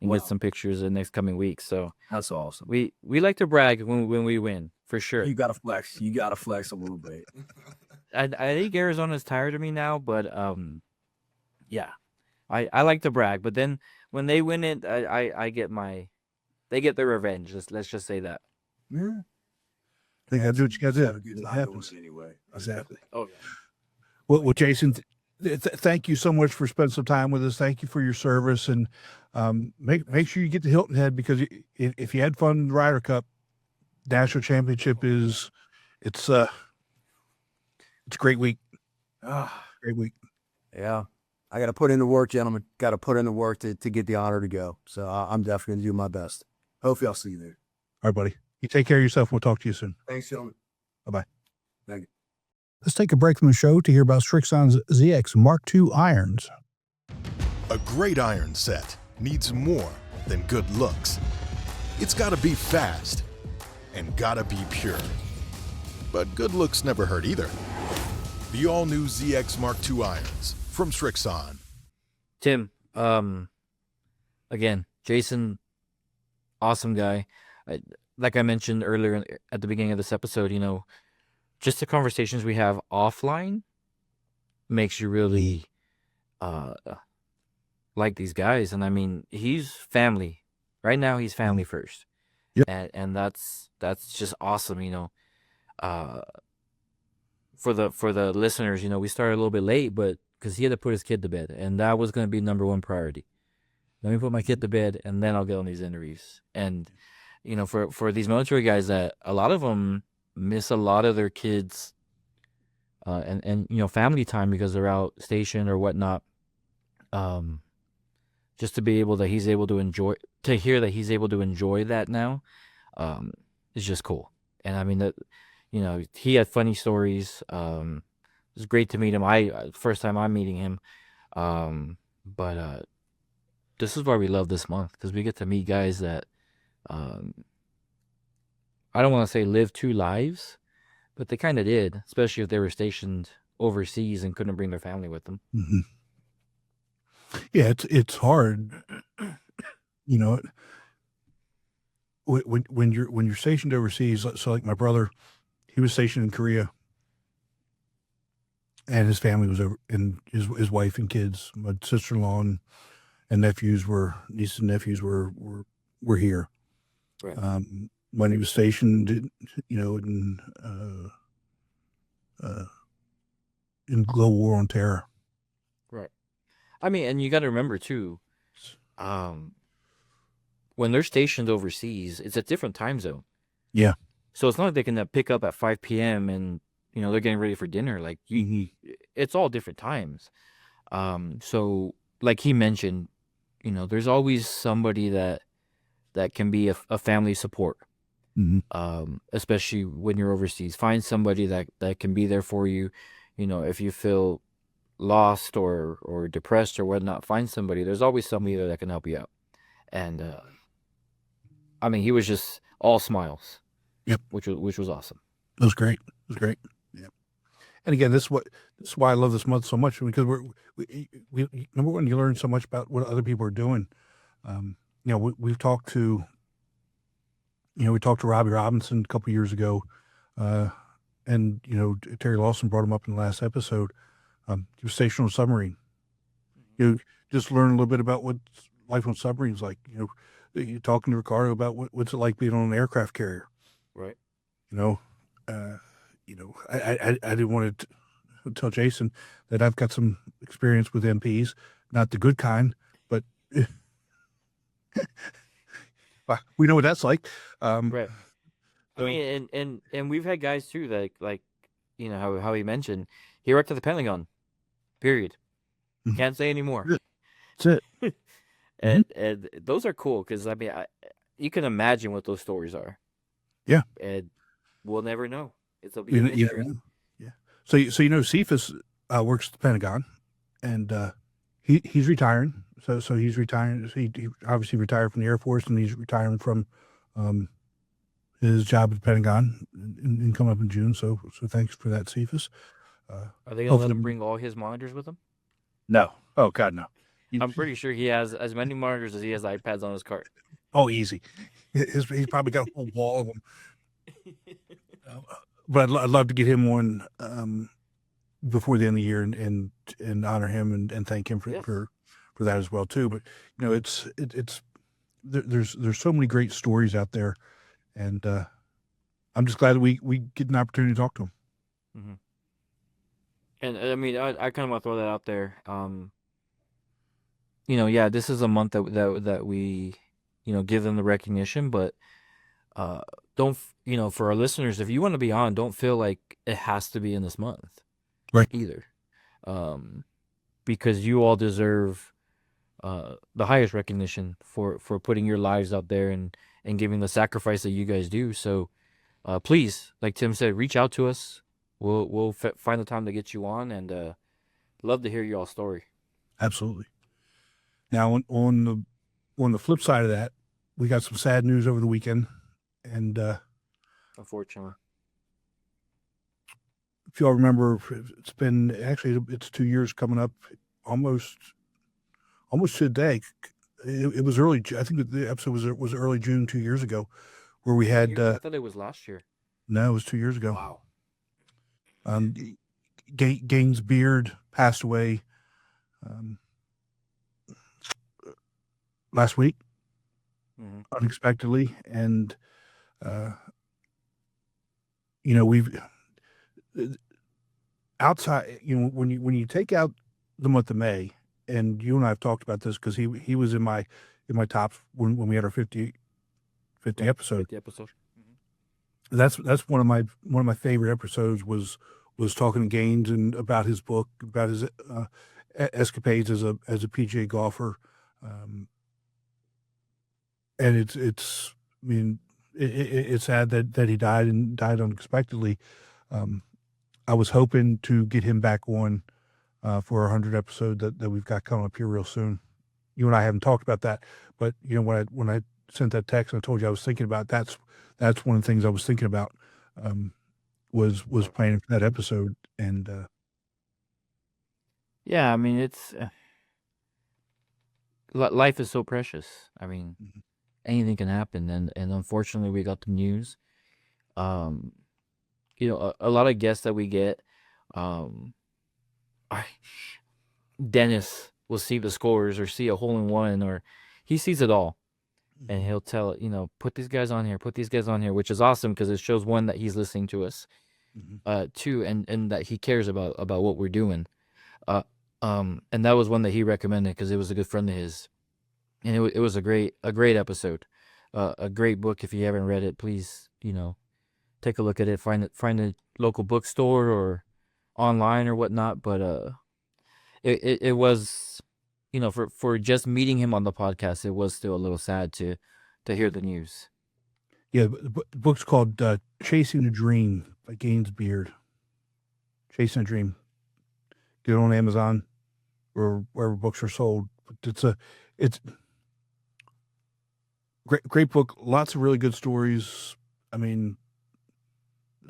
and get some pictures in the next coming weeks. So that's awesome. We like to brag when we win, for sure. You gotta flex. You gotta flex a little bit. I think Arizona's tired of me now, but yeah, I like to brag. But then when they win it, they get their revenge. Let's just say that. Yeah. I think I do what you got to do. It happens anyway. Exactly. Oh yeah. Well, Jason, thank you so much for spending some time with us. Thank you for your service, and make sure you get to Hilton Head, because if you had fun in the Ryder Cup, National Championship it's a great week. Great week. Yeah. I got to put in the work, gentlemen. Got to put in the work to get the honor to go. So I'm definitely going to do my best. Hopefully I'll see you there. All right, buddy. You take care of yourself. We'll talk to you soon. Thanks, gentlemen. Bye-bye. Thank you. Let's take a break from the show to hear about Strixon's ZX Mark II irons. A great iron set needs more than good looks. It's got to be fast and got to be pure. But good looks never hurt either. The all-new ZX Mark II irons from Strixon. Tim, again, Jason, awesome guy. Like I mentioned earlier at the beginning of this episode, just the conversations we have offline makes you really like these guys. And I mean, he's family. Right now, he's family first. Yep. And that's just awesome, For the listeners, we started a little bit late, but because he had to put his kid to bed, and that was going to be number one priority. Let me put my kid to bed, and then I'll get on these interviews. And for these military guys, that a lot of them miss a lot of their kids and family time because they're out stationed or whatnot. Just to be able to hear that he's able to enjoy that now is just cool. And I mean that he had funny stories. It was great to meet him. First time I'm meeting him. But this is why we love this month, because we get to meet guys that I don't want to say live two lives, but they kind of did, especially if they were stationed overseas and couldn't bring their family with them. Mm-hmm. Yeah, it's hard, when you're stationed overseas. So like my brother, he was stationed in Korea, and his family was over, and his wife and kids, my sister-in-law and nieces and nephews were here. Right. When he was stationed, in global war on terror. Right. I mean, and you got to remember too, when they're stationed overseas, it's a different time zone. Yeah. So it's not like they can pick up at 5 p.m. and they're getting ready for dinner. Like it's all different times. So like he mentioned, there's always somebody that can be a family support. Mm-hmm. Especially when you're overseas. Find somebody that can be there for you. If you feel lost or depressed or whatnot, find somebody. There's always somebody there that can help you out. And I mean, he was just all smiles. Yep. Which was awesome. It was great. was great. Yeah. And again, this is why I love this month so much, because we number one, you learn so much about what other people are doing. We've talked to, we talked to Robbie Robinson a couple years ago, and Terry Lawson brought him up in the last episode. He was stationed on a submarine. You just learn a little bit about what life on submarines like. You're talking to Ricardo about what's it like being on an aircraft carrier. Right. I didn't want to tell Jason that I've got some experience with MPs, not the good kind, but we know what that's like. Right. I mean, and we've had guys too that like how he mentioned he worked at the Pentagon. Period. Can't say anymore. That's it. And those are cool because I mean, you can imagine what those stories are. Yeah. And we'll never know. It'll be a mystery. Yeah. So Cephas works at the Pentagon, and he's retiring. So he's retiring. He obviously retired from the Air Force, and he's retiring from his job at the Pentagon and coming up in June. So thanks for that, Cephas. Are they going to let him bring all his monitors with him? No. Oh God, no. I'm pretty sure he has as many monitors as he has iPads on his cart. Oh, easy. He's probably got a whole wall of them. But I'd love to get him on before the end of the year and honor him and thank him for that as well too. But there's so many great stories out there, and I'm just glad that we get an opportunity to talk to him. Mm-hmm. And I mean, I kind of want to throw that out there. This is a month that we, give them the recognition, but don't, for our listeners, if you want to be on, don't feel like it has to be in this month, right? Either, because you all deserve the highest recognition for putting your lives out there and giving the sacrifice that you guys do. So, please, like Tim said, reach out to us. We'll find the time to get you on, and love to hear your all story. Absolutely. Now, on the flip side of that, we got some sad news over the weekend, and unfortunately, if y'all remember, it's 2 years coming up, almost to the day. It was early. I think the episode was early June 2 years ago, where we had. I thought it was last year. No, it was 2 years ago. Wow. Gaines Beard passed away last week, unexpectedly, and we've outside. When you take out the month of May, and you and I have talked about this because he was in my top when we had our 50 episode. 50 episode. That's one of my favorite episodes was talking to Gaines and about his book, about his escapades as a PGA golfer, and it's sad that he died unexpectedly. I was hoping to get him back on for our 100th episode that we've got coming up here real soon. You and I haven't talked about that, but when I sent that text and I told you I was thinking about that's one of the things I was thinking about was planning for that episode. And yeah, I mean, it's life is so precious. I mean, anything can happen, and unfortunately we got the news. A lot of guests that we get, Dennis will see the scores or see a hole in one, or he sees it all. And he'll tell, put these guys on here, which is awesome because it shows, one, that he's listening to us, two, and that he cares about what we're doing. And that was one that he recommended because it was a good friend of his. And it was a great episode, a great book. If you haven't read it, please, take a look at it, find a local bookstore or online or whatnot. But it was, for just meeting him on the podcast, it was still a little sad to hear the news. Yeah, the book's called Chasing a Dream by Gaines Beard. Chasing a Dream. Get it on Amazon or wherever books are sold. But it's great book. Lots of really good stories. I mean,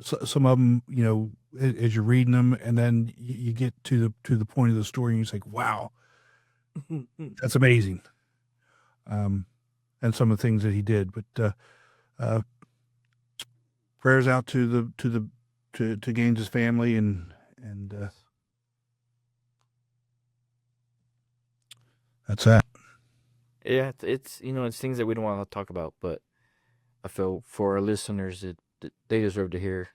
some of them, as you're reading them, and then you get to the point of the story, and you think, "Wow, that's amazing." And some of the things that he did, but prayers out to Gaines's family, and that's that. Yeah, it's it's things that we don't want to talk about, but I feel for our listeners that they deserve to hear.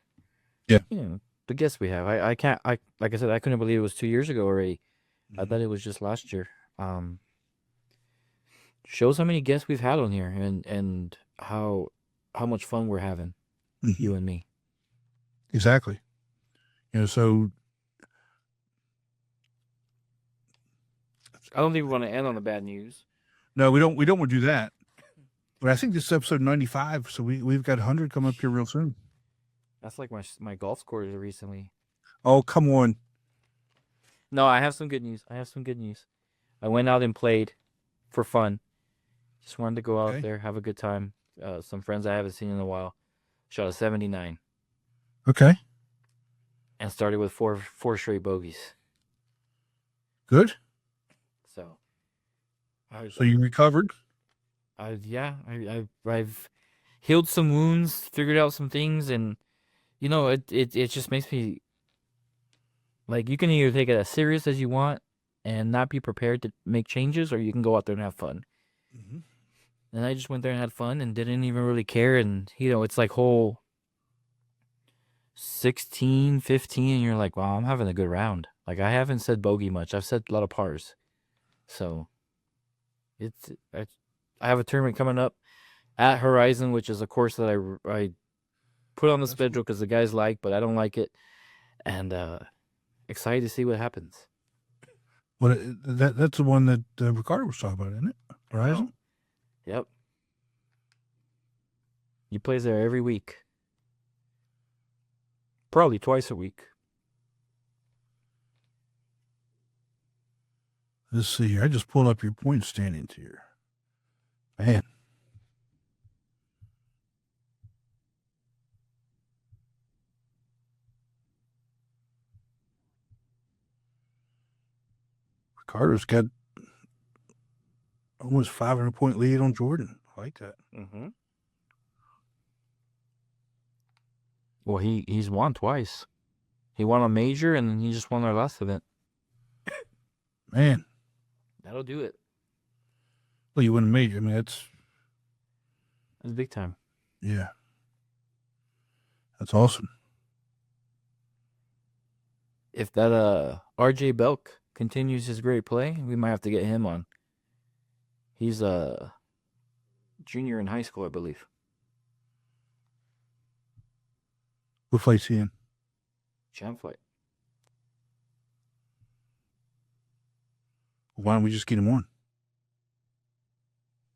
Yeah. The guests we have. I can't. Like I said, I couldn't believe it was 2 years ago already. I thought it was just last year. Shows how many guests we've had on here, and how much fun we're having, you and me. Exactly. So I don't think we want to end on the bad news. no, we don't want to do that. But I think this is episode 95, so we've got 100 coming up here real soon. That's like my golf scores recently. Oh, come on. No, I have some good news. I went out and played for fun. Just wanted to go out there, have a good time. Some friends I haven't seen in a while. Shot a 79. Okay. And started with four straight bogeys. Good. So you recovered? Yeah. I've healed some wounds, figured out some things, and it just makes me like, you can either take it as serious as you want and not be prepared to make changes, or you can go out there and have fun. Mm-hmm. And I just went there and had fun and didn't even really care. And, it's like hole 16, 15, and you're like, wow, I'm having a good round. Like, I haven't said bogey much. I've said a lot of pars. So, I have a tournament coming up at Horizon, which is a course that I put on the schedule because the guys like, but I don't like it. And excited to see what happens. Well, that's the one that Ricardo was talking about, isn't it? Horizon? Yep. He plays there every week. Probably twice a week. Let's see here. I just pulled up your point standings here. Man. Ricardo's got almost 500-point lead on Jordan. I like that. Mm-hmm. Well, he's won twice. He won a major, and then he just won our last event. Man. That'll do it. Well, you win a major. I mean, that's big time. Yeah. That's awesome. If that RJ Belk continues his great play, we might have to get him on. He's a junior in high school, I believe. What flight's he in? Champ flight. Why don't we just get him on?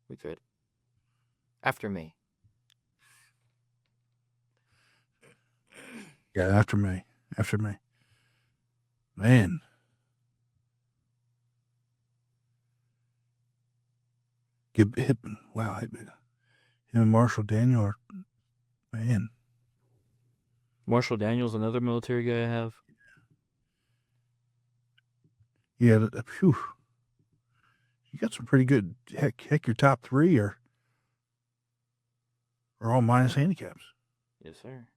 We could. After me. Yeah, after me. Man. Wow. Him and Marshall Daniel are, man. Marshall Daniel's another military guy I have. Yeah, phew. You got some pretty good, heck, your top three are all minus handicaps. Yes, sir.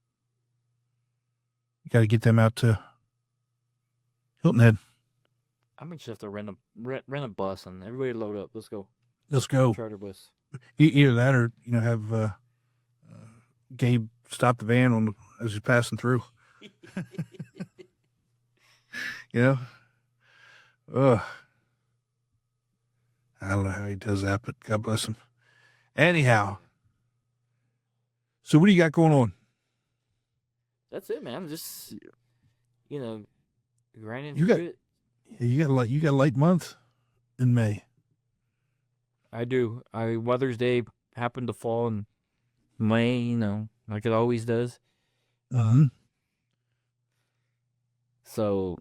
You got to get them out to Hilton Head. I might just have to rent a bus and everybody load up. Let's go. Let's go. Charter bus. Either that or, have Gabe stop the van as he's passing through. Ugh. I don't know how he does that, but God bless him. Anyhow. So what do you got going on? That's it, man. Just, grinding You through got- it. You got a light month in May. I do. Mother's Day happened to fall in May, like it always does. Mm-hmm. So,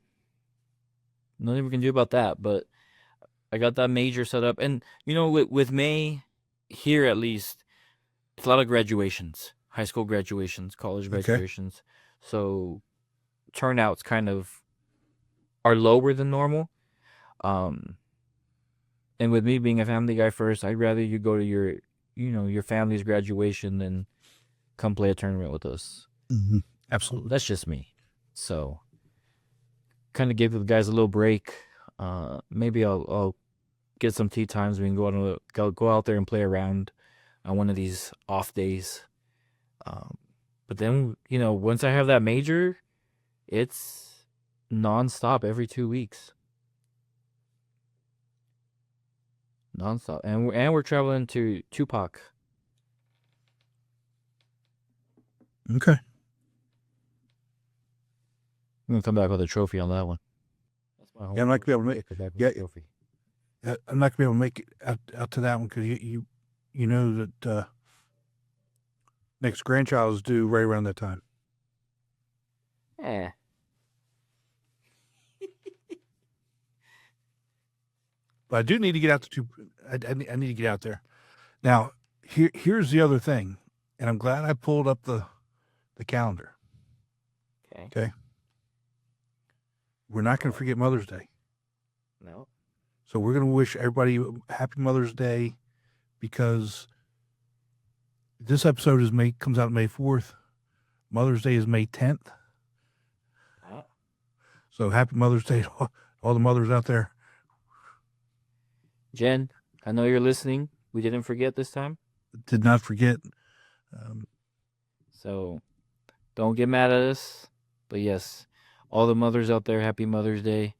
nothing we can do about that, but I got that major set up. And, with May, here at least, it's a lot of graduations, high school graduations, college Okay. graduations. so turnouts kind of are lower than normal. And with me being a family guy first, I'd rather you go to your family's graduation than come play a tournament with us. Mm-hmm. Absolutely. That's just me. So kind of give the guys a little break. Maybe I'll get some tee times. We can go out there and play around on one of these off days. But then, once I have that major, it's nonstop every 2 weeks. Nonstop. And we're traveling to Tupac. Okay. I'm gonna come back with a trophy on that one. That's my Yeah, I'm not gonna be able to make. trophy. I'm not gonna be able to make it out to that one because you know that next grandchild is due right around that time. Eh. But I do need to get out to I need to get out there. Now, here's the other thing, and I'm glad I pulled up the calendar. Okay. We're not going to forget Mother's Day. No. So we're going to wish everybody happy Mother's Day because this episode comes out May 4th. Mother's Day is May 10th. Oh. So happy Mother's Day to all the mothers out there. Jen, I know you're listening. We didn't forget this time. Did not forget. So don't get mad at us. But yes, all the mothers out there, happy Mother's Day.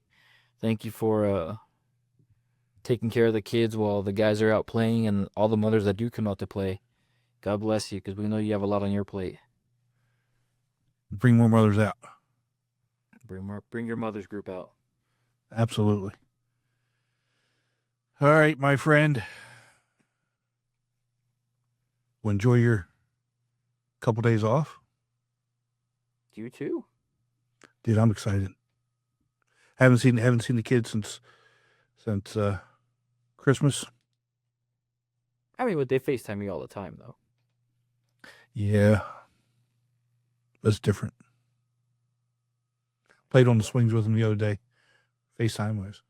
Thank you for taking care of the kids while the guys are out playing, and all the mothers that do come out to play. God bless you, because we know you have a lot on your plate. Bring more mothers out. Bring your mother's group out. Absolutely. All right, my friend. Well, enjoy your couple days off. You too. Dude, I'm excited. Haven't seen the kids since Christmas. I mean, but they FaceTime me all the time, though. Yeah, that's different. Played on the swings with them the other day, FaceTime wise.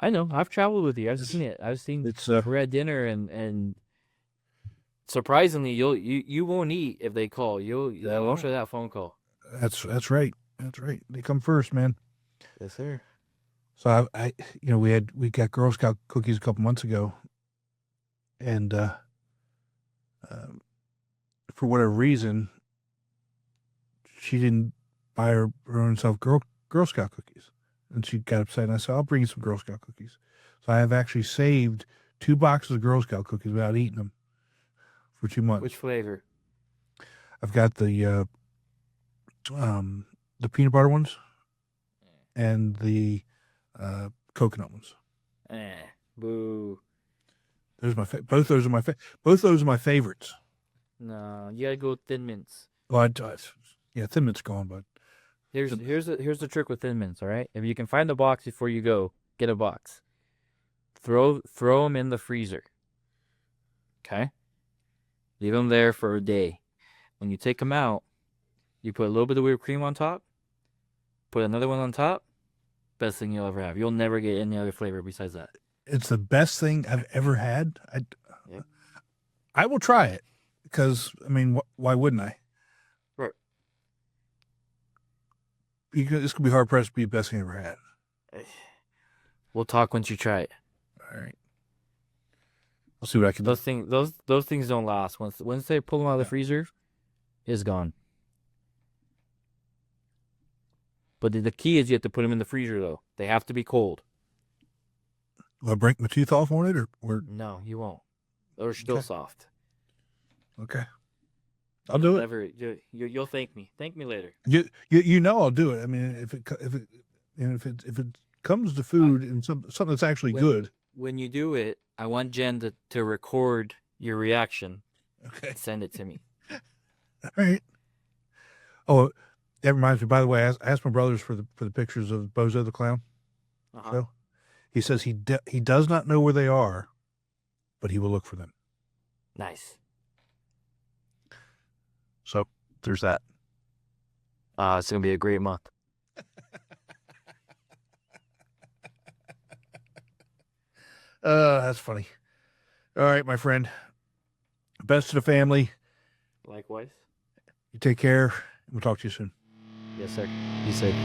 I know. I've traveled with you. I've seen it. I've seen. We're at dinner, and surprisingly, you won't eat if they call. You'll answer that phone call. That's right. That's right. They come first, man. Yes, sir. So we got Girl Scout cookies a couple months ago, and for whatever reason, she didn't buy her own self Girl Scout cookies, and she got upset. And I said, "I'll bring you some Girl Scout cookies." So I have actually saved 2 boxes of Girl Scout cookies without eating them for 2 months. Which flavor? I've got the peanut butter ones and the coconut ones. Boo. Both those are my favorites. No, you gotta go with Thin Mints. Well, Thin Mint's gone, but here's the trick with Thin Mints. All right, if you can find a box before you go, get a box. Throw them in the freezer. Okay. Leave them there for a day. When you take them out, you put a little bit of whipped cream on top. Put another one on top. Best thing you'll ever have. You'll never get any other flavor besides that. It's the best thing I've ever had. I will try it because, I mean, why wouldn't I? Right. This could be hard pressed to be the best thing I ever had. We'll talk once you try it. All right. I'll see what I can do. Those things don't last. Once they pull them out of the freezer, it's gone. But the key is you have to put them in the freezer, though. They have to be cold. Will I break my tooth off on it, or? No, you won't. They're still soft. Okay. I'll do it. You'll thank me. Thank me later. You know I'll do it. I mean, if it comes to food and something that's actually good. When you do it, I want Jen to record your reaction. Okay. Send it to me. All right. Oh, that reminds me. By the way, I asked my brothers for the pictures of Bozo the Clown. Uh-huh. So he says he does not know where they are, but he will look for them. Nice. So There's that. It's gonna be a great month. That's funny. All right, my friend. Best to the family. Likewise. You take care. We'll talk to you soon. Yes, sir. Be safe.